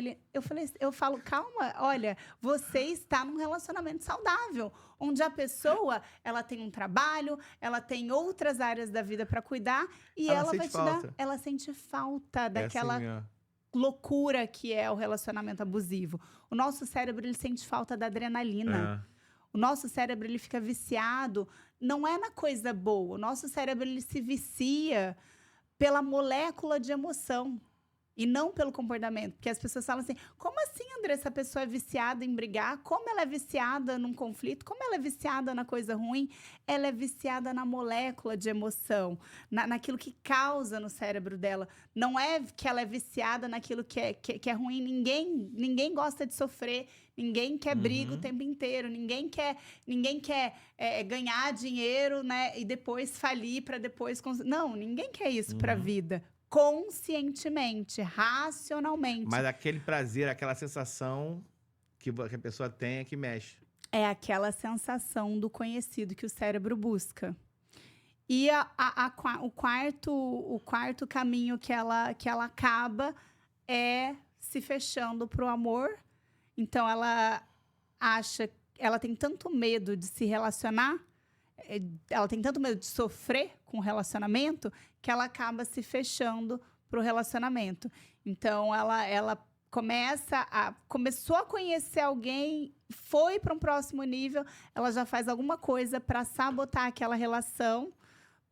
Eu falo, calma, olha, você está num relacionamento saudável, onde a pessoa, ela tem um trabalho, ela tem outras áreas da vida para cuidar, e Ela ela vai sente te dar, falta. ela sente falta É daquela assim mesmo. loucura que é o relacionamento abusivo. O nosso cérebro, ele sente falta da adrenalina. O nosso cérebro, ele fica viciado, não é na coisa boa. O nosso cérebro, ele se vicia pela molécula de emoção e não pelo comportamento. Porque as pessoas falam assim, como assim, André, essa pessoa é viciada em brigar? Como ela é viciada num conflito? Como ela é viciada na coisa ruim? Ela é viciada na molécula de emoção, naquilo que causa no cérebro dela. Não é que ela é viciada naquilo que é ruim. Ninguém gosta de sofrer. Ninguém quer briga o tempo inteiro, ninguém quer ganhar dinheiro, né, e depois falir para depois... Não, ninguém quer isso para a vida. Conscientemente, racionalmente. Mas aquele prazer, aquela sensação que a pessoa tem é que mexe. É aquela sensação do conhecido que o cérebro busca. E o quarto caminho que ela acaba é se fechando para o amor. Então, ela tem tanto medo de se relacionar, ela tem tanto medo de sofrer com o relacionamento, que ela acaba se fechando para o relacionamento. Então, ela começou a conhecer alguém, foi para um próximo nível, ela já faz alguma coisa para sabotar aquela relação,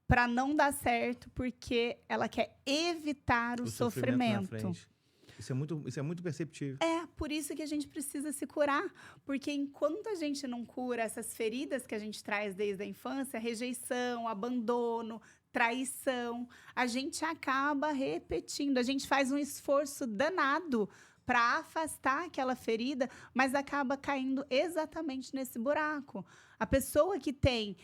para não dar certo, porque ela quer evitar o sofrimento. Na frente. Isso é muito perceptível. É, por isso que a gente precisa se curar. Porque enquanto a gente não cura essas feridas que a gente traz desde a infância, rejeição, abandono, traição, a gente acaba repetindo. A gente faz um esforço danado para afastar aquela ferida, mas acaba caindo exatamente nesse buraco. A pessoa que tem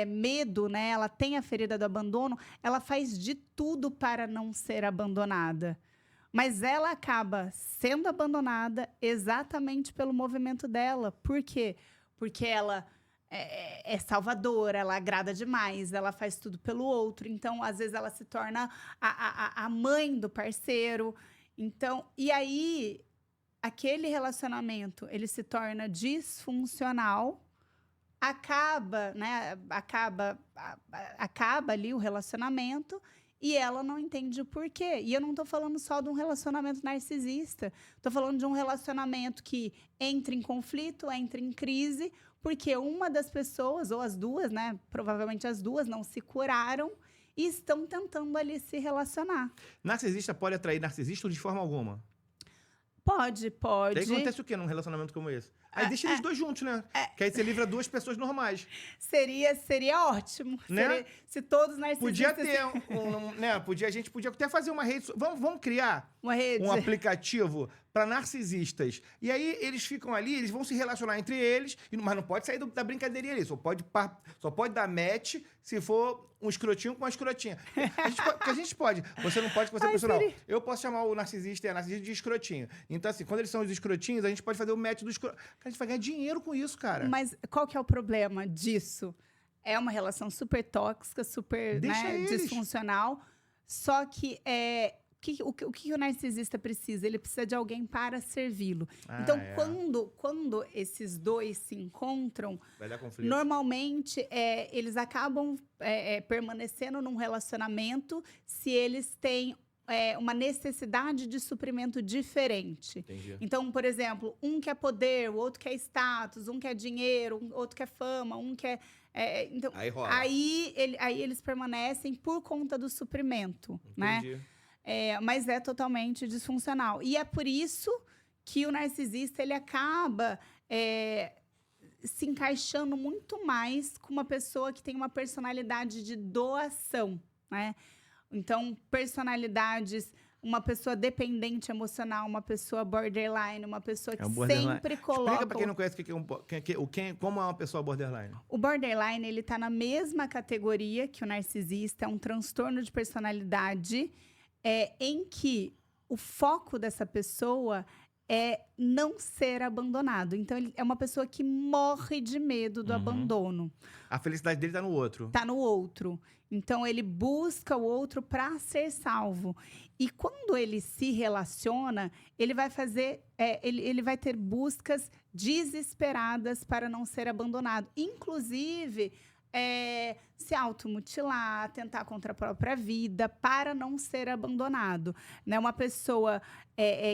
medo, né? Ela tem a ferida do abandono, ela faz de tudo para não ser abandonada. Mas ela acaba sendo abandonada exatamente pelo movimento dela. Por quê? Porque ela é salvadora, ela agrada demais, ela faz tudo pelo outro. Então, às vezes, ela se torna a mãe do parceiro. Então, e aí, aquele relacionamento, ele se torna disfuncional, acaba ali o relacionamento, e ela não entende o porquê. E eu não estou falando só de um relacionamento narcisista. Estou falando de um relacionamento que entra em conflito, entra em crise, porque uma das pessoas, ou as duas, né? Provavelmente as duas não se curaram e estão tentando ali se relacionar. Narcisista pode atrair narcisista ou de forma alguma? Pode. E aí acontece o quê num relacionamento como esse? Aí deixa eles dois juntos, né? Que aí você livra duas pessoas normais. Seria ótimo. Né? Se todos narcisistas... Podia ter né? A gente podia até fazer uma rede... Vamos criar um aplicativo para narcisistas. E aí eles ficam ali, eles vão se relacionar entre eles, mas não pode sair da brincadeirinha ali. Só pode dar match se for um escrotinho com uma escrotinha. A gente pode. Você não pode com você profissional. Eu posso chamar o narcisista e a narcisista de escrotinho. Então, assim, quando eles são os escrotinhos, a gente pode fazer o match do escrotinho. A gente vai ganhar dinheiro com isso, cara. Mas qual que é o problema disso? É uma relação super tóxica, super disfuncional. Só que o que o narcisista precisa? Ele precisa de alguém para servi-lo. Então, quando esses dois se encontram, vai dar conflito. Normalmente eles acabam permanecendo num relacionamento se eles têm uma necessidade de suprimento diferente. Entendi. Então, por exemplo, um quer poder, o outro quer status, um quer dinheiro, outro quer fama, um quer... então, aí rola. Aí eles permanecem por conta do suprimento, Entendi. né? Mas é totalmente disfuncional. E é por isso que o narcisista, ele acaba se encaixando muito mais com uma pessoa que tem uma personalidade de doação, né? Então, personalidades, uma pessoa dependente emocional, uma pessoa borderline, uma pessoa que sempre coloca... Explica para quem não conhece como é uma pessoa borderline. O borderline, ele tá na mesma categoria que o narcisista, é um transtorno de personalidade em que o foco dessa pessoa é não ser abandonado. Então, ele é uma pessoa que morre de medo do abandono. A felicidade dele tá no outro. Tá no outro. Então, ele busca o outro para ser salvo. E quando ele se relaciona, ele vai fazer... ele vai ter buscas desesperadas para não ser abandonado. Inclusive, se automutilar, tentar contra a própria vida, para não ser abandonado. Né? Uma pessoa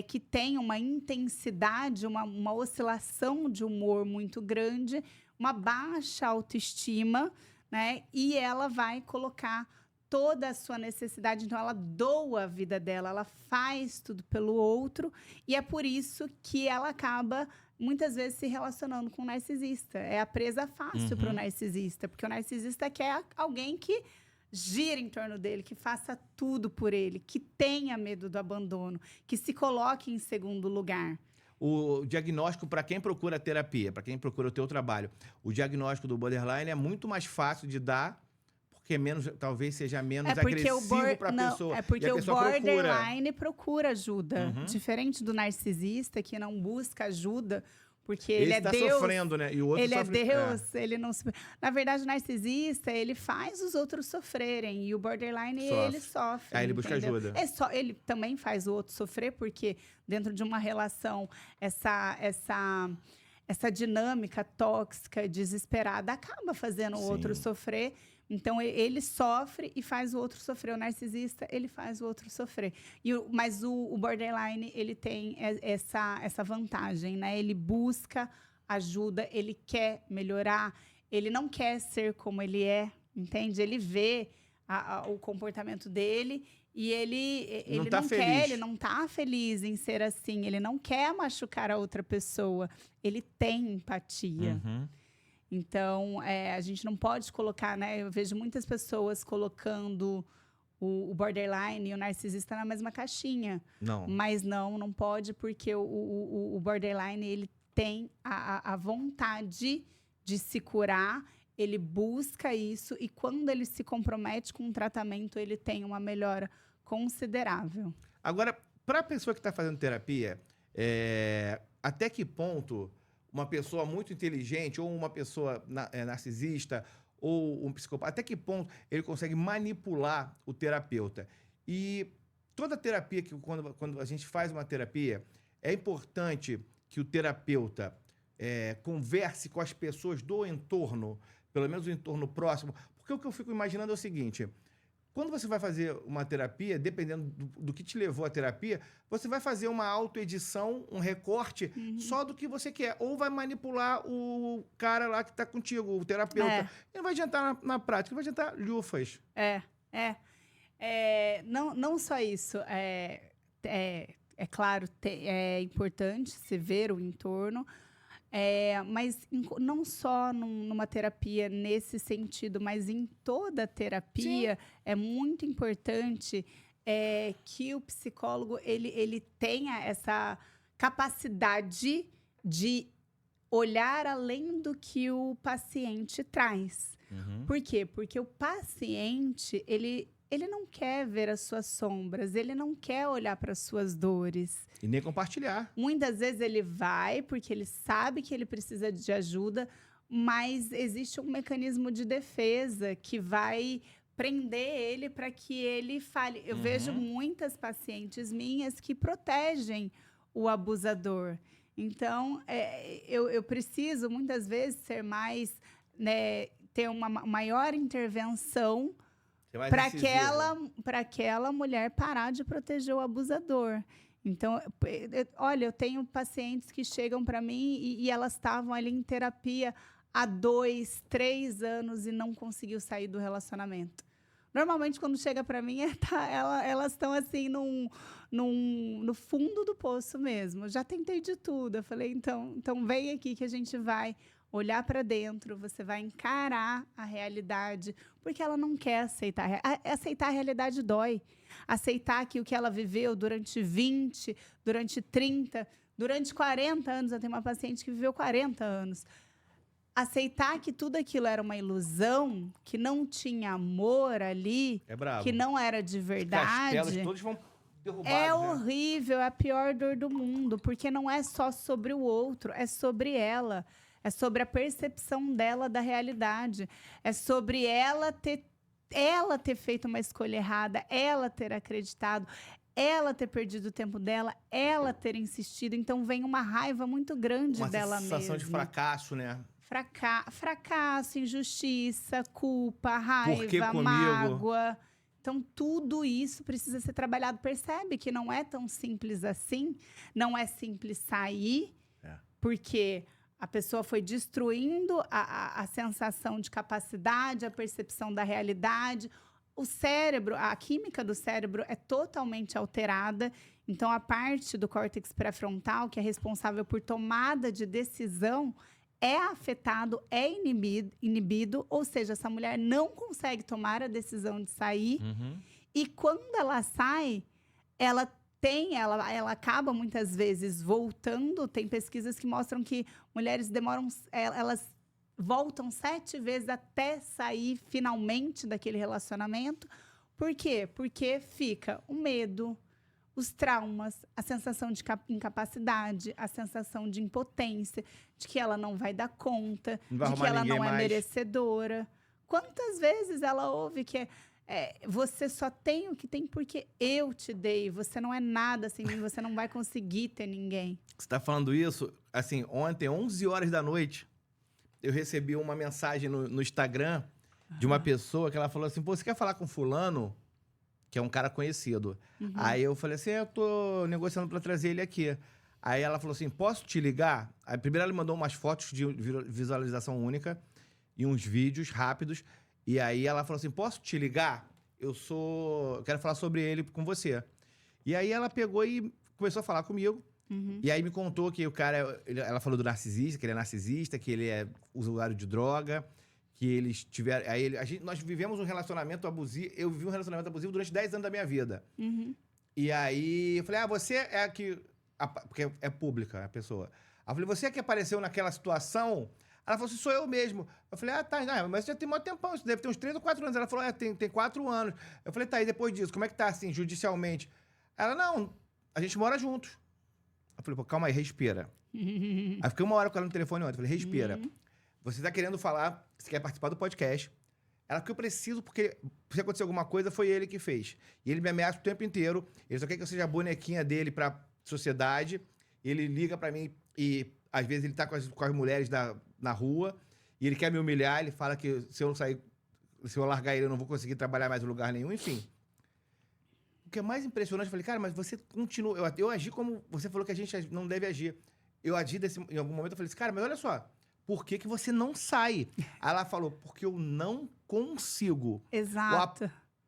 que tem uma intensidade, uma oscilação de humor muito grande, uma baixa autoestima, né? E ela vai colocar toda a sua necessidade, então ela doa a vida dela, ela faz tudo pelo outro, e é por isso que ela acaba muitas vezes se relacionando com o narcisista. É a presa fácil para o narcisista, porque o narcisista quer alguém que gira em torno dele, que faça tudo por ele, que tenha medo do abandono, que se coloque em segundo lugar. O diagnóstico, para quem procura terapia, para quem procura o teu trabalho, o diagnóstico do borderline é muito mais fácil de dar, porque talvez seja menos agressivo para a pessoa. É porque o borderline procura ajuda. Diferente do narcisista, que não busca ajuda, porque ele é Deus. Ele está sofrendo, né? E o outro ele é Deus, ele não... Na verdade, o narcisista, ele faz os outros sofrerem. E o borderline, ele sofre. Aí ele busca ajuda. Ele também faz o outro sofrer, porque dentro de uma relação, essa dinâmica tóxica, desesperada, acaba fazendo o outro sofrer. Então, ele sofre e faz o outro sofrer. O narcisista, ele faz o outro sofrer. Mas o borderline, ele tem essa vantagem, né? Ele busca ajuda, ele quer melhorar, ele não quer ser como ele é, entende? Ele vê o comportamento dele e ele não está feliz em ser assim. Ele não quer machucar a outra pessoa. Ele tem empatia. Então, a gente não pode colocar, né? Eu vejo muitas pessoas colocando o borderline e o narcisista na mesma caixinha. Não. Mas não pode, porque o borderline, ele tem a vontade de se curar, ele busca isso, e quando ele se compromete com um tratamento, ele tem uma melhora considerável. Agora, para a pessoa que está fazendo terapia, até que ponto uma pessoa muito inteligente, ou uma pessoa narcisista, ou um psicopata, até que ponto ele consegue manipular o terapeuta? E toda terapia, quando a gente faz uma terapia, é importante que o terapeuta converse com as pessoas do entorno, pelo menos o entorno próximo, porque o que eu fico imaginando é o seguinte: quando você vai fazer uma terapia, dependendo do que te levou à terapia, você vai fazer uma autoedição, um recorte só do que você quer. Ou vai manipular o cara lá que está contigo, o terapeuta. E não vai adiantar na prática, vai adiantar lufas. Não só isso. É claro, é importante se ver o entorno, mas não só numa terapia nesse sentido, mas em toda terapia. Sim. É muito importante que o psicólogo ele tenha essa capacidade de olhar além do que o paciente traz. Por quê? Porque o paciente, ele não quer ver as suas sombras, ele não quer olhar para as suas dores. E nem compartilhar. Muitas vezes ele vai porque ele sabe que ele precisa de ajuda, mas existe um mecanismo de defesa que vai prender ele para que ele fale. Eu vejo muitas pacientes minhas que protegem o abusador. Então, eu preciso, muitas vezes, ser mais, né, ter uma maior intervenção para aquela mulher parar de proteger o abusador. Então, olha, eu tenho pacientes que chegam para mim e elas estavam ali em terapia há 2, 3 anos e não conseguiu sair do relacionamento. Normalmente, quando chega para mim, elas estão assim no fundo do poço mesmo. Já tentei de tudo. Eu falei, então vem aqui que a gente vai olhar para dentro, você vai encarar a realidade, porque ela não quer aceitar. Aceitar a realidade dói. Aceitar que o que ela viveu durante 20, durante 30, durante 40 anos, eu tenho uma paciente que viveu 40 anos. Aceitar que tudo aquilo era uma ilusão, que não tinha amor ali, que não era de verdade. Castelos todos vão derrubados, é horrível, é a pior dor do mundo, porque não é só sobre o outro, é sobre ela. É sobre a percepção dela da realidade. É sobre ela ter feito uma escolha errada, ela ter acreditado, ela ter perdido o tempo dela, ela ter insistido. Então vem uma raiva muito grande dela mesma. Uma sensação de fracasso, né? Fracasso, injustiça, culpa, raiva, mágoa. Então, tudo isso precisa ser trabalhado. Percebe que não é tão simples assim? Não é simples sair, porque a pessoa foi destruindo a sensação de capacidade, a percepção da realidade. O cérebro, a química do cérebro é totalmente alterada. Então, a parte do córtex pré-frontal, que é responsável por tomada de decisão, é afetado, é inibido, ou seja, essa mulher não consegue tomar a decisão de sair. E quando ela sai, ela acaba muitas vezes voltando. Tem pesquisas que mostram que mulheres elas voltam 7 vezes até sair finalmente daquele relacionamento. Por quê? Porque fica o medo, os traumas, a sensação de incapacidade, a sensação de impotência, de que ela não vai dar conta, de que ela não é merecedora. Quantas vezes ela ouve que você só tem o que tem porque eu te dei, você não é nada sem mim, você não vai conseguir ter ninguém. Você tá falando isso, assim, ontem, 11 horas da noite, eu recebi uma mensagem no Instagram de uma pessoa que ela falou assim, pô, você quer falar com fulano? Que é um cara conhecido. Aí eu falei assim, eu tô negociando pra trazer ele aqui. Aí ela falou assim, posso te ligar? Aí primeiro ela mandou umas fotos de visualização única e uns vídeos rápidos. E aí ela falou assim, posso te ligar? Eu quero falar sobre ele com você. E aí ela pegou e começou a falar comigo. E aí me contou que o cara, ela falou do narcisista, que ele é narcisista, que ele é usuário de droga, que eles tiveram... Nós vivemos um relacionamento abusivo... Eu vivi um relacionamento abusivo durante 10 anos da minha vida. E aí eu falei, você é a que... Porque é pública a pessoa. Aí eu falei, você é que apareceu naquela situação? Ela falou assim, sou eu mesmo. Eu falei, tá, não, mas já tem muito tempão, isso deve ter uns 3 ou 4 anos. Ela falou, tem 4 aanos. Eu falei, tá, e depois disso, como é que tá, assim, judicialmente? Ela, não, a gente mora juntos. Eu falei, pô, calma aí, respira. Aí fiquei 1 hora com ela no telefone ontem. Eu falei, respira. Você tá querendo falar, você quer participar do podcast. Ela, que eu preciso, porque se acontecer alguma coisa, foi ele que fez. E ele me ameaça o tempo inteiro. Ele só quer que eu seja a bonequinha dele pra sociedade. Ele liga pra mim e, às vezes, ele tá com as mulheres na rua. E ele quer me humilhar. Ele fala que se eu largar ele, eu não vou conseguir trabalhar mais em lugar nenhum. Enfim. O que é mais impressionante, eu falei, cara, mas você continua... Eu agi como você falou que a gente não deve agir. Eu agi em algum momento, eu falei assim, cara, mas olha só... Por que você não sai? Aí ela falou, porque eu não consigo. Exato.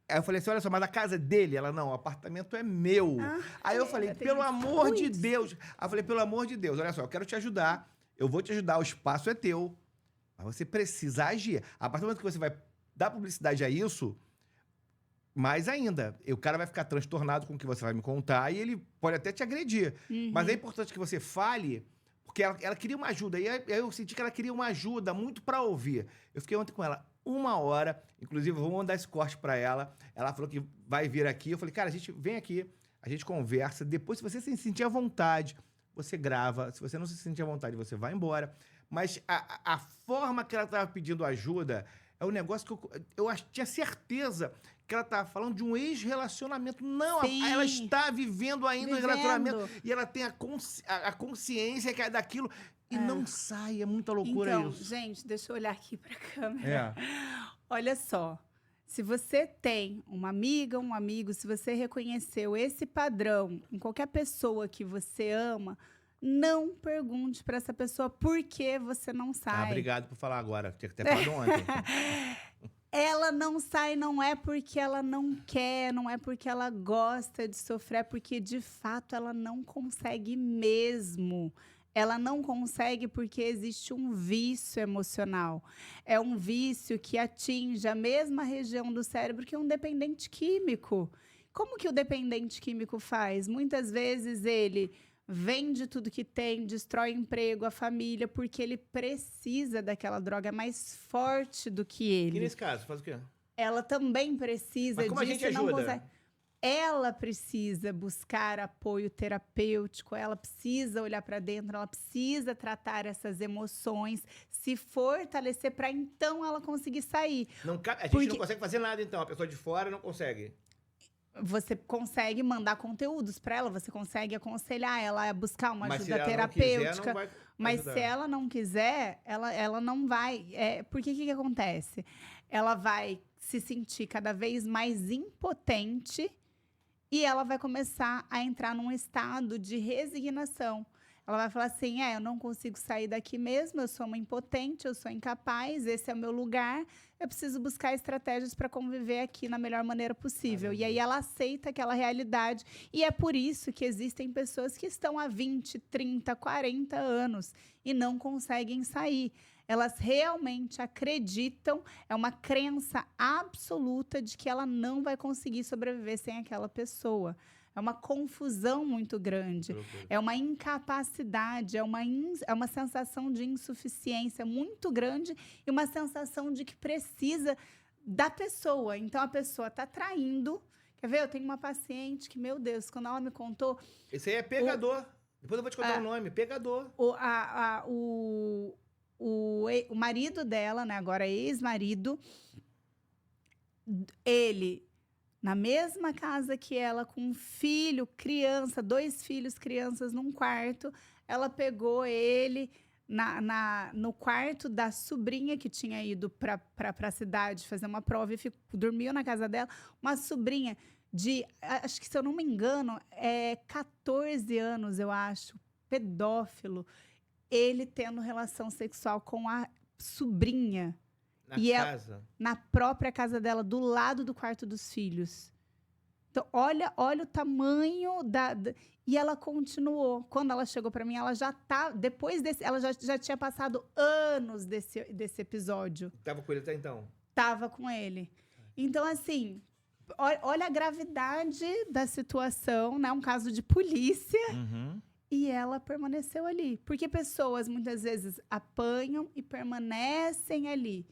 Aí eu falei assim, olha só, mas a casa é dele? Ela, não, o apartamento é meu. Aí eu falei, pelo amor de Deus. Aí eu falei, pelo amor de Deus, olha só, eu quero te ajudar. Eu vou te ajudar, o espaço é teu. Mas você precisa agir. A partir do momento que você vai dar publicidade a isso, mais ainda, o cara vai ficar transtornado com o que você vai me contar e ele pode até te agredir. Mas é importante que você fale... Porque ela queria uma ajuda. E aí eu senti que ela queria uma ajuda muito pra ouvir. Eu fiquei ontem com ela 1 hora. Inclusive, eu vou mandar esse corte pra ela. Ela falou que vai vir aqui. Eu falei, cara, a gente vem aqui, a gente conversa. Depois, se você se sentir à vontade, você grava. Se você não se sentir à vontade, você vai embora. Mas a forma que ela estava pedindo ajuda é um negócio que eu tinha certeza que ela estava falando de um ex-relacionamento. Não, ela está vivendo ainda um relacionamento e ela tem a consciência que é daquilo e não sai. É muita loucura então, isso. Gente, deixa eu olhar aqui para a câmera. Olha só, se você tem uma amiga, um amigo, se você reconheceu esse padrão em qualquer pessoa que você ama, não pergunte para essa pessoa por que você não sai. Obrigado por falar agora. Tinha que ter falado ontem. Ela não sai não é porque ela não quer, não é porque ela gosta de sofrer, é porque, de fato, ela não consegue mesmo. Ela não consegue porque existe um vício emocional. É um vício que atinge a mesma região do cérebro que um dependente químico. Como que o dependente químico faz? Muitas vezes ele vende tudo que tem, destrói o emprego, a família, porque ele precisa daquela droga mais forte do que ele. E nesse caso, faz o quê? Ela também precisa Mas como a disso gente e não ajuda? consegue. Ela precisa buscar apoio terapêutico, ela precisa olhar para dentro, ela precisa tratar essas emoções, se fortalecer para então ela conseguir sair. A gente Porque- não consegue fazer nada, então. A pessoa de fora não consegue. Você consegue mandar conteúdos para ela, você consegue aconselhar ela a buscar uma Mas se ajuda ela não quiser, terapêutica. não vai Mas ajudar. se ela não quiser, ela não vai. Porque o que acontece? Ela vai se sentir cada vez mais impotente e ela vai começar a entrar num estado de resignação. Ela vai falar assim: eu não consigo sair daqui mesmo, eu sou uma impotente, eu sou incapaz, esse é o meu lugar, eu preciso buscar estratégias para conviver aqui na melhor maneira possível. E aí ela aceita aquela realidade. E é por isso que existem pessoas que estão há 20, 30, 40 anos e não conseguem sair. Elas realmente acreditam, é uma crença absoluta de que ela não vai conseguir sobreviver sem aquela pessoa. É uma confusão muito grande, é uma incapacidade, é uma sensação de insuficiência muito grande e uma sensação de que precisa da pessoa. Então, a pessoa está traindo. Quer ver? Eu tenho uma paciente que, meu Deus, quando ela me contou... Esse aí é pegador. Depois eu vou te contar o nome. Pegador. O marido dela, né, agora ex-marido, ele, na mesma casa que ela, com um filho, criança, 2 filhos, crianças num quarto, ela pegou ele no quarto da sobrinha que tinha ido para a cidade fazer uma prova e dormiu na casa dela, uma sobrinha de, acho que se eu não me engano, 14 anos, eu acho, pedófilo, ele tendo relação sexual com a sobrinha. Na E casa. Na própria casa dela, do lado do quarto dos filhos. Então, olha o tamanho e ela continuou. Quando ela chegou para mim, ela já tá... Depois desse... Ela já tinha passado anos desse episódio. Tava com ele até então? Tava com ele. Então, assim... Olha a gravidade da situação, né? Um caso de polícia. Uhum. E ela permaneceu ali. Porque pessoas, muitas vezes, apanham e permanecem ali.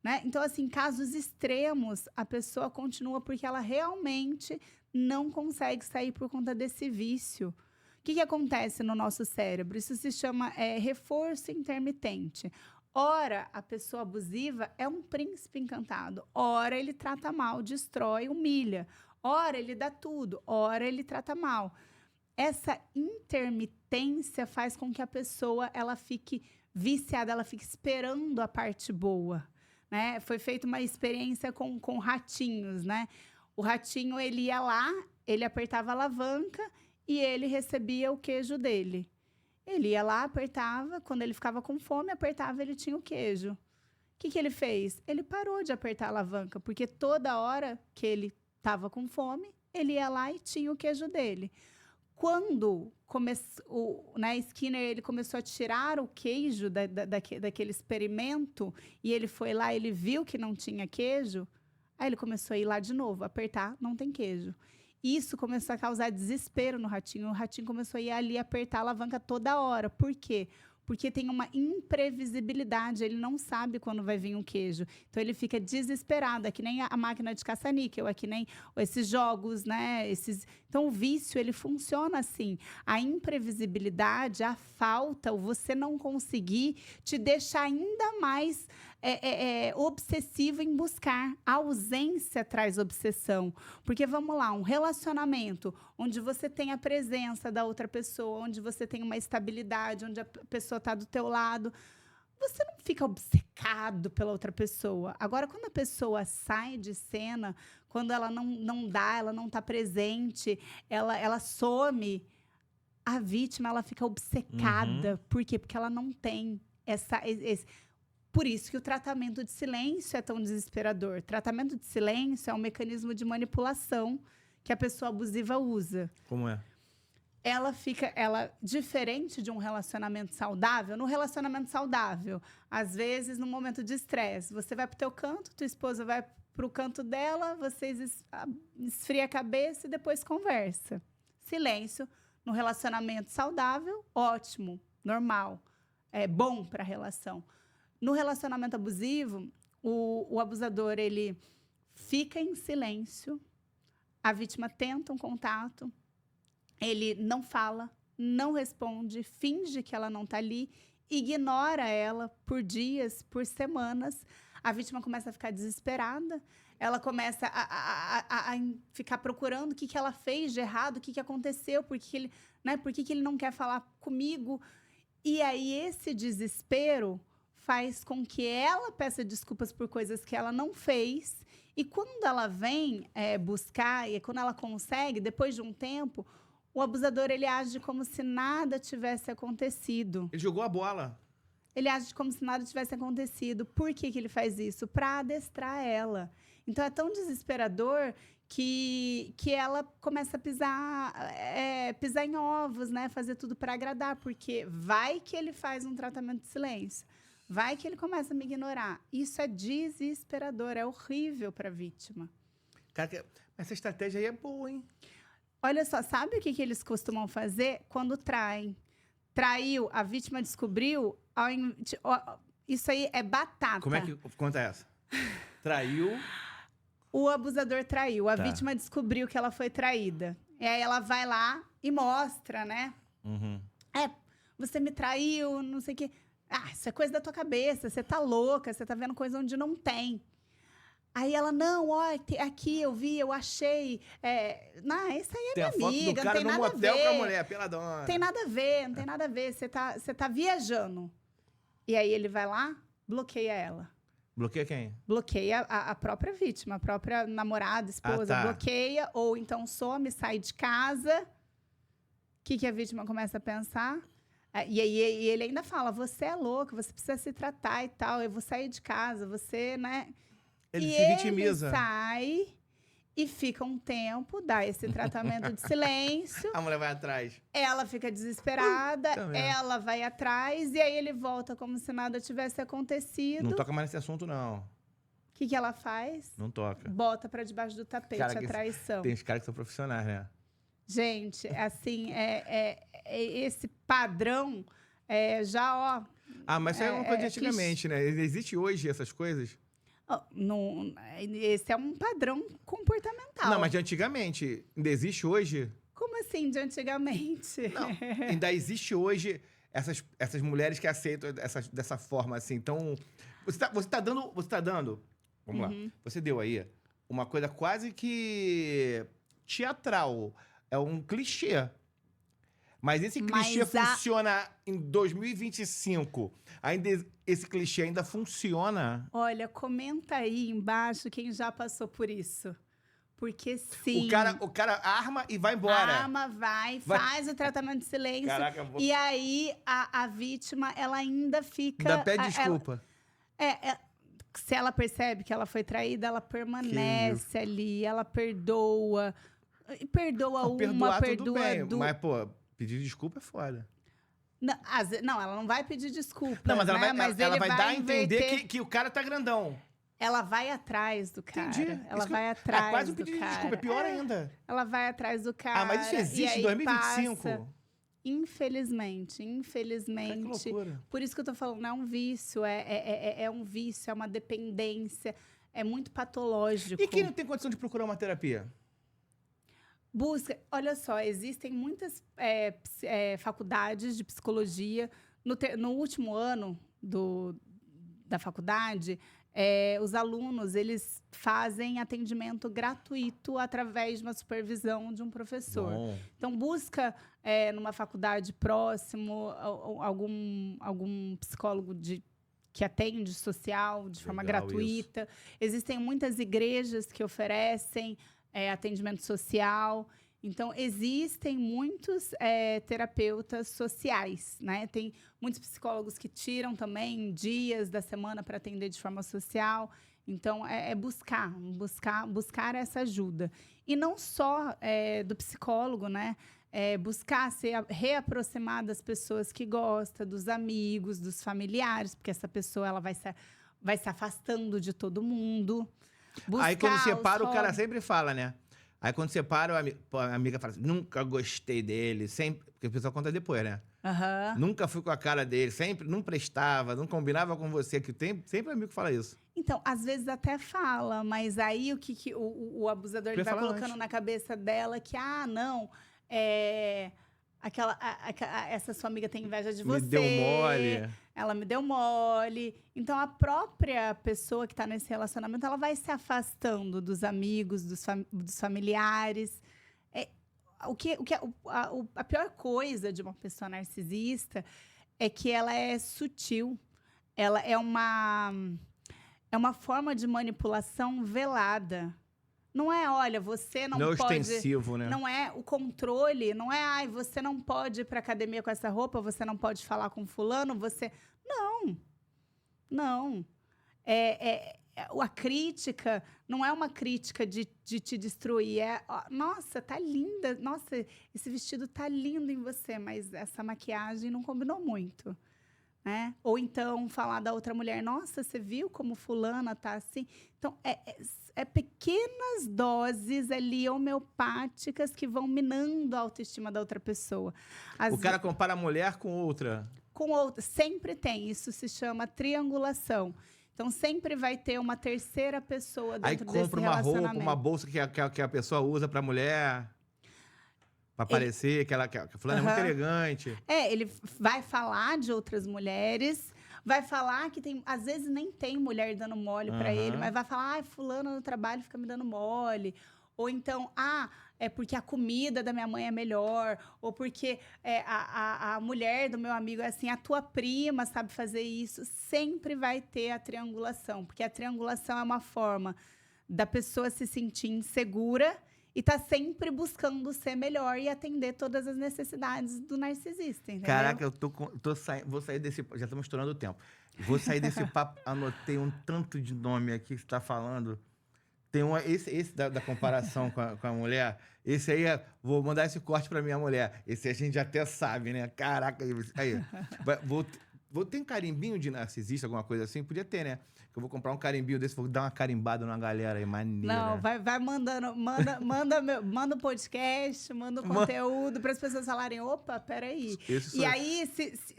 Né? Então, assim, casos extremos, a pessoa continua porque ela realmente não consegue sair por conta desse vício. O que acontece no nosso cérebro? Isso se chama reforço intermitente. Ora, a pessoa abusiva é um príncipe encantado. Ora, ele trata mal, destrói, humilha. Ora, ele dá tudo. Ora, ele trata mal. Essa intermitência faz com que a pessoa ela fique viciada, ela fique esperando a parte boa. Né? Foi feita uma experiência com ratinhos, né? O ratinho, ele ia lá, ele apertava a alavanca e ele recebia o queijo dele. Ele ia lá, apertava, quando ele ficava com fome, apertava, ele tinha o queijo. O que ele fez? Ele parou de apertar a alavanca, porque toda hora que ele estava com fome, ele ia lá e tinha o queijo dele. Quando Skinner ele começou a tirar o queijo daquele experimento e ele foi lá, ele viu que não tinha queijo, aí ele começou a ir lá de novo, apertar, não tem queijo. Isso começou a causar desespero no ratinho. O ratinho começou a ir ali apertar a alavanca toda hora. Por quê? Porque tem uma imprevisibilidade, ele não sabe quando vai vir um queijo. Então, ele fica desesperado, é que nem a máquina de caça-níquel, é que nem esses jogos, né? Então, o vício, ele funciona assim. A imprevisibilidade, a falta, o você não conseguir, te deixa ainda mais obsessivo em buscar. A ausência traz obsessão. Porque, vamos lá, um relacionamento onde você tem a presença da outra pessoa, onde você tem uma estabilidade, onde a pessoa está do teu lado, você não fica obcecado pela outra pessoa. Agora, quando a pessoa sai de cena, quando ela não dá, ela não está presente, ela some, a vítima ela fica obcecada. Uhum. Por quê? Porque ela não tem Por isso que o tratamento de silêncio é tão desesperador. Tratamento de silêncio é um mecanismo de manipulação que a pessoa abusiva usa. Como é? diferente de um relacionamento saudável, no relacionamento saudável, às vezes, no momento de estresse, você vai pro teu canto, tua esposa vai pro canto dela, vocês esfria a cabeça e depois conversa. Silêncio. No relacionamento saudável, ótimo, normal, é bom para a relação. No relacionamento abusivo, o abusador, ele fica em silêncio, a vítima tenta um contato, ele não fala, não responde, finge que ela não está ali, ignora ela por dias, por semanas. A vítima começa a ficar desesperada, ela começa a ficar procurando o que ela fez de errado, o que aconteceu, por que ele não quer falar comigo. E aí esse desespero faz com que ela peça desculpas por coisas que ela não fez. E quando ela vem buscar, e quando ela consegue, depois de um tempo, o abusador, ele age como se nada tivesse acontecido. Ele jogou a bola. Ele age como se nada tivesse acontecido. Por que ele faz isso? Para adestrar ela. Então, é tão desesperador que ela começa a pisar em ovos, né? Fazer tudo para agradar. Porque vai que ele faz um tratamento de silêncio. Vai que ele começa a me ignorar. Isso é desesperador, é horrível para a vítima. Cara, essa estratégia aí é boa, hein? Olha só, sabe o que eles costumam fazer quando traem? Traiu, a vítima descobriu, isso aí é batata. Como é que conta essa? Traiu. O abusador traiu, a vítima descobriu que ela foi traída. E aí ela vai lá e mostra, né? Uhum. Você me traiu, não sei o quê. Isso é coisa da tua cabeça, você tá louca, você tá vendo coisa onde não tem. Aí ela, não, aqui eu vi, eu achei. Isso aí é minha amiga, tem a foto do cara no motel com a mulher, peladona. Não tem nada a ver, você tá viajando. E aí ele vai lá, bloqueia ela. Bloqueia quem? Bloqueia a própria vítima, a própria namorada, esposa, bloqueia, ou então some, sai de casa. O que a vítima começa a pensar? E aí ele ainda fala, você é louca, você precisa se tratar e tal, eu vou sair de casa, você, né? Ele se vitimiza. Ele sai e fica um tempo, dá esse tratamento de silêncio. A mulher vai atrás. Ela fica desesperada, ela vai atrás, e aí ele volta como se nada tivesse acontecido. Não toca mais nesse assunto, não. O que ela faz? Não toca. Bota pra debaixo do tapete a traição. Tem os caras que são profissionais, né? Gente, assim, esse padrão já, ó... Mas isso é uma coisa de antigamente, né? Existe hoje essas coisas? Esse é um padrão comportamental. Não, mas de antigamente. Ainda existe hoje? Como assim, de antigamente? Não, ainda existe hoje essas mulheres que aceitam dessa forma, assim. Então, você tá dando... Vamos lá. Você deu aí uma coisa quase que teatral. É um clichê. Mas esse clichê funciona em 2025. Esse clichê ainda funciona? Olha, comenta aí embaixo quem já passou por isso. Porque sim. O cara arma e vai embora. Arma, faz o tratamento de silêncio. Caraca, E aí a vítima, ela ainda fica... Ainda pede desculpa. Se ela percebe que ela foi traída, ela permanece ali, ela perdoa. Perdoa uma, perdoa duas. Mas, pô, pedir desculpa é foda. Não, ela não vai pedir desculpa. Não, mas ela vai dar a entender que o cara tá grandão. Ela vai atrás do cara. Entendi. Ela vai atrás do cara. É quase um pedido de desculpa, é pior ainda. Ela vai atrás do cara. Mas isso existe em 2025? Passa. Infelizmente. Que loucura. Por isso que eu tô falando, é um vício, é um vício, é uma dependência, é muito patológico. E quem não tem condição de procurar uma terapia? Busca. Olha só, existem muitas faculdades de psicologia. No último ano da faculdade, os alunos eles fazem atendimento gratuito através de uma supervisão de um professor. Bom. Então, busca numa faculdade próximo algum psicólogo que atende social de forma gratuita. Isso. Existem muitas igrejas que oferecem atendimento social. Então, existem muitos terapeutas sociais, né? Tem muitos psicólogos que tiram também dias da semana para atender de forma social. Então, buscar essa ajuda. E não só do psicólogo, né? buscar se reaproximar das pessoas que gosta, dos amigos, dos familiares, porque essa pessoa ela vai se afastando de todo mundo. Aí quando Buscar separa, os o cara hobbies. sempre fala, né? Aí quando separa, a amiga fala assim, nunca gostei dele, sempre... Porque o pessoal conta depois, né? Aham. Nunca fui com a cara dele, sempre não prestava, não combinava com você, que tem sempre amigo que fala isso. Então, às vezes até fala, mas aí o abusador ele Podia vai falar colocando antes. na cabeça dela que, não, essa sua amiga tem inveja de Me deu você, mole. ela me deu mole. Então, a própria pessoa que está nesse relacionamento, ela vai se afastando dos amigos, dos familiares. É, a pior coisa de uma pessoa narcisista é que ela é sutil. Ela é uma forma de manipulação velada. Não é, olha, você Não não é pode. ostensivo, né? Não é o controle, não é, você não pode ir para academia com essa roupa, você não pode falar com fulano, você. Não, não. A crítica não é uma crítica de te destruir. Nossa, tá linda. Nossa, esse vestido tá lindo em você, mas essa maquiagem não combinou muito. Né? Ou então falar da outra mulher, nossa, você viu como fulana tá assim? Então, pequenas doses ali homeopáticas que vão minando a autoestima da outra pessoa. O cara compara a mulher com outra. Com outra, sempre tem, isso se chama triangulação. Então, sempre vai ter uma terceira pessoa Aí dentro desse compra uma roupa, relacionamento. uma bolsa que a pessoa usa pra mulher, pra parecer que a fulana é muito elegante. Ele vai falar de outras mulheres, vai falar que tem, às vezes nem tem mulher dando mole pra ele, mas vai falar, fulano no trabalho fica me dando mole. Ou então, é porque a comida da minha mãe é melhor, ou porque a mulher do meu amigo é assim, a tua prima sabe fazer isso. Sempre vai ter a triangulação, porque a triangulação é uma forma da pessoa se sentir insegura e tá sempre buscando ser melhor e atender todas as necessidades do narcisista, entendeu? Caraca, eu vou sair desse... Já estamos estourando o tempo. Vou sair desse papo, anotei um tanto de nome aqui que você tá falando. Tem esse da comparação com a mulher. Esse aí, vou mandar esse corte pra minha mulher. Esse a gente até sabe, né? Caraca, aí. Vou ter um carimbinho de narcisista, alguma coisa assim? Podia ter, né? Eu vou comprar um carimbinho desse, vou dar uma carimbada numa galera aí, maneira. Não, vai mandando, manda o podcast, manda o conteúdo para as pessoas falarem, opa, peraí. E aí,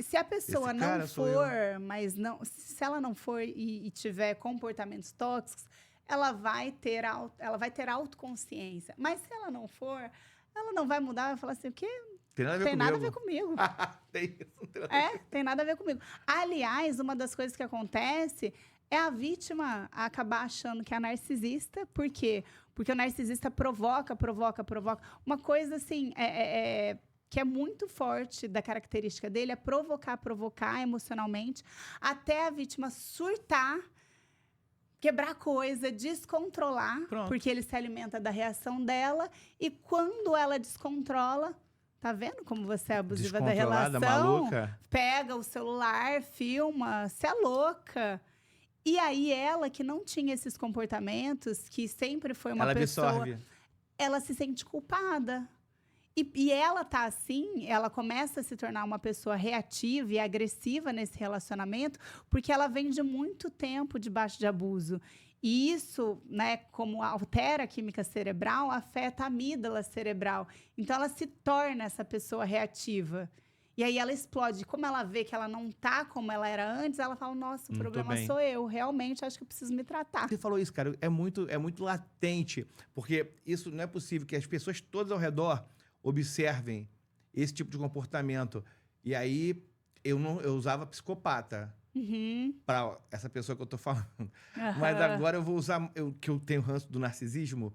se a pessoa não for, mas não, se ela não for e tiver comportamentos tóxicos, ela vai ter autoconsciência. Mas se ela não for, ela não vai mudar, vai falar assim, o quê? Tem nada a ver comigo. Tem tem nada a ver comigo. Aliás, uma das coisas que acontece é a vítima acabar achando que é narcisista. Por quê? Porque o narcisista provoca. Uma coisa assim, que é muito forte da característica dele é provocar emocionalmente, até a vítima surtar, quebrar coisa, descontrolar, porque ele se alimenta da reação dela. E quando ela descontrola, tá vendo como você é abusiva da relação? Maluca. Pega o celular, filma, você é louca. E aí ela, que não tinha esses comportamentos, que sempre foi uma pessoa... Absorve. Ela se sente culpada. E ela tá assim, ela começa a se tornar uma pessoa reativa e agressiva nesse relacionamento, porque ela vem de muito tempo debaixo de abuso. E isso, né, como altera a química cerebral, afeta a amígdala cerebral. Então, ela se torna essa pessoa reativa. E aí ela explode. Como ela vê que ela não tá como ela era antes, ela fala, nossa, o problema sou eu. Realmente, acho que eu preciso me tratar. Você falou isso, cara. É muito latente. Porque isso não é possível que as pessoas todas ao redor observem esse tipo de comportamento. E aí, eu usava psicopata para essa pessoa que eu tô falando. Mas agora eu vou usar... que eu tenho ranço do narcisismo,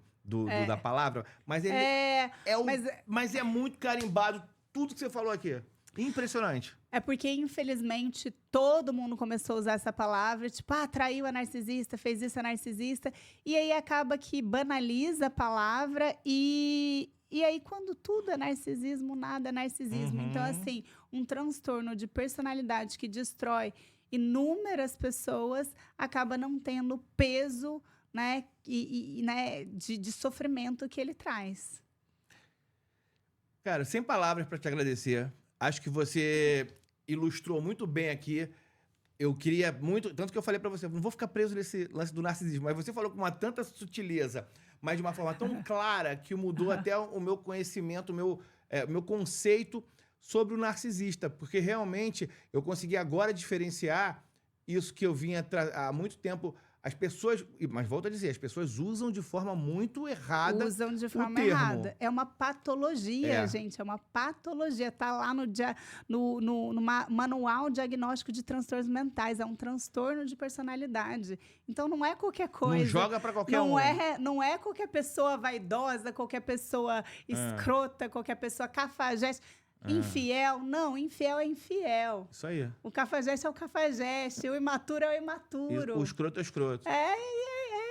da palavra. Mas ele mas é muito carimbado tudo que você falou aqui. Impressionante. É porque, infelizmente, todo mundo começou a usar essa palavra, tipo, traiu a narcisista, fez isso a narcisista, e aí acaba que banaliza a palavra e aí, quando tudo é narcisismo, nada é narcisismo. Então, assim, um transtorno de personalidade que destrói inúmeras pessoas acaba não tendo peso, né, né, de sofrimento que ele traz. Cara, sem palavras para te agradecer. Acho que você ilustrou muito bem aqui. Eu queria muito... Tanto que eu falei para você, não vou ficar preso nesse lance do narcisismo, mas você falou com uma tanta sutileza, mas de uma forma tão clara que mudou até o meu conhecimento, o meu conceito sobre o narcisista. Porque realmente eu consegui agora diferenciar isso que eu vinha há muito tempo... As pessoas, mas volto a dizer, as pessoas usam de forma muito errada. Usam de forma termo. errada. É uma patologia, gente. É uma patologia. Tá lá no manual diagnóstico de transtornos mentais. É um transtorno de personalidade. Então não é qualquer coisa. Não joga pra qualquer Não é qualquer pessoa vaidosa, qualquer pessoa escrota, qualquer pessoa cafajeste. Infiel? Não, infiel é infiel. Isso aí. O cafajeste é o cafajeste, o imaturo é o imaturo. O escroto é o escroto. É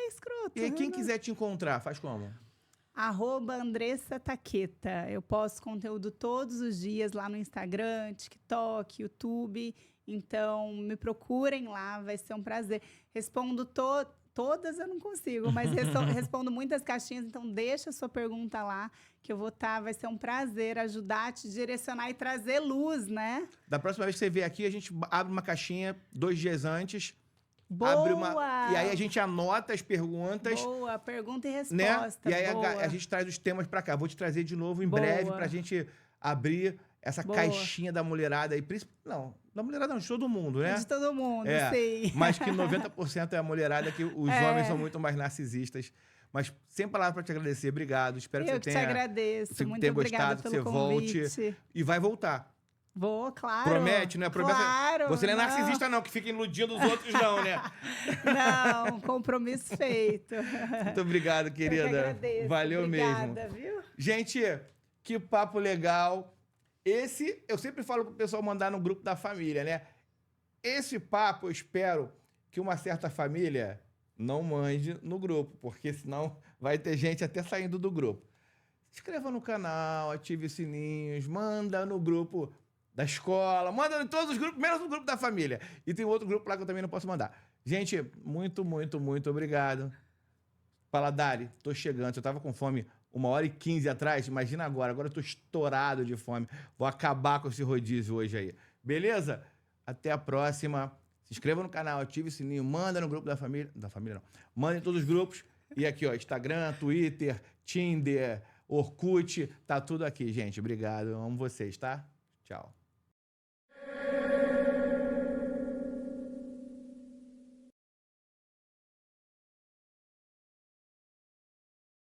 escroto. E aí, quem quiser te encontrar, faz como? @Andressa Taqueta. Eu posto conteúdo todos os dias lá no Instagram, TikTok, YouTube. Então, me procurem lá, vai ser um prazer. Respondo todas, eu não consigo, mas respondo muitas caixinhas. Então, deixa a sua pergunta lá, que eu vou estar. Vai ser um prazer ajudar a te direcionar e trazer luz, né? Da próxima vez que você vier aqui, a gente abre uma caixinha 2 dias antes. Boa! E aí a gente anota as perguntas. Boa, pergunta e resposta. Né? E aí boa. a gente traz os temas pra cá. Vou te trazer de novo em Boa. breve pra gente abrir essa Boa. caixinha da mulherada aí. Não, da mulherada não, de todo mundo, né? De todo mundo, sim. Mas que 90% é a mulherada, que os homens são muito mais narcisistas. Mas sem palavras pra te agradecer. Obrigado. Espero que você tenha... Eu te agradeço. Muito tenha obrigada gostado, pelo que você convite. volte. E vai voltar. Vou, claro. Promete, né? Promete. Claro. Você não é narcisista, não, que fica iludindo os outros, não, né? Não, compromisso feito. Muito obrigado, querida. Eu que agradeço. Valeu Obrigada, mesmo. Viu? Gente, que papo legal. Esse, eu sempre falo pro pessoal mandar no grupo da família, né? Esse papo, eu espero que uma certa família não mande no grupo, porque senão vai ter gente até saindo do grupo. Se inscreva no canal, ative os sininhos, manda no grupo da escola, manda em todos os grupos, menos no grupo da família. E tem outro grupo lá que eu também não posso mandar. Gente, muito, muito, muito obrigado. Paladari, tô chegando. Eu tava com fome 1h15 atrás, imagina agora. Agora eu tô estourado de fome. Vou acabar com esse rodízio hoje aí. Beleza? Até a próxima. Se inscreva no canal, ative o sininho, manda no grupo da família. Da família não. Manda em todos os grupos. E aqui, ó, Instagram, Twitter, Tinder, Orkut, tá tudo aqui, gente. Obrigado. Eu amo vocês, tá? Tchau.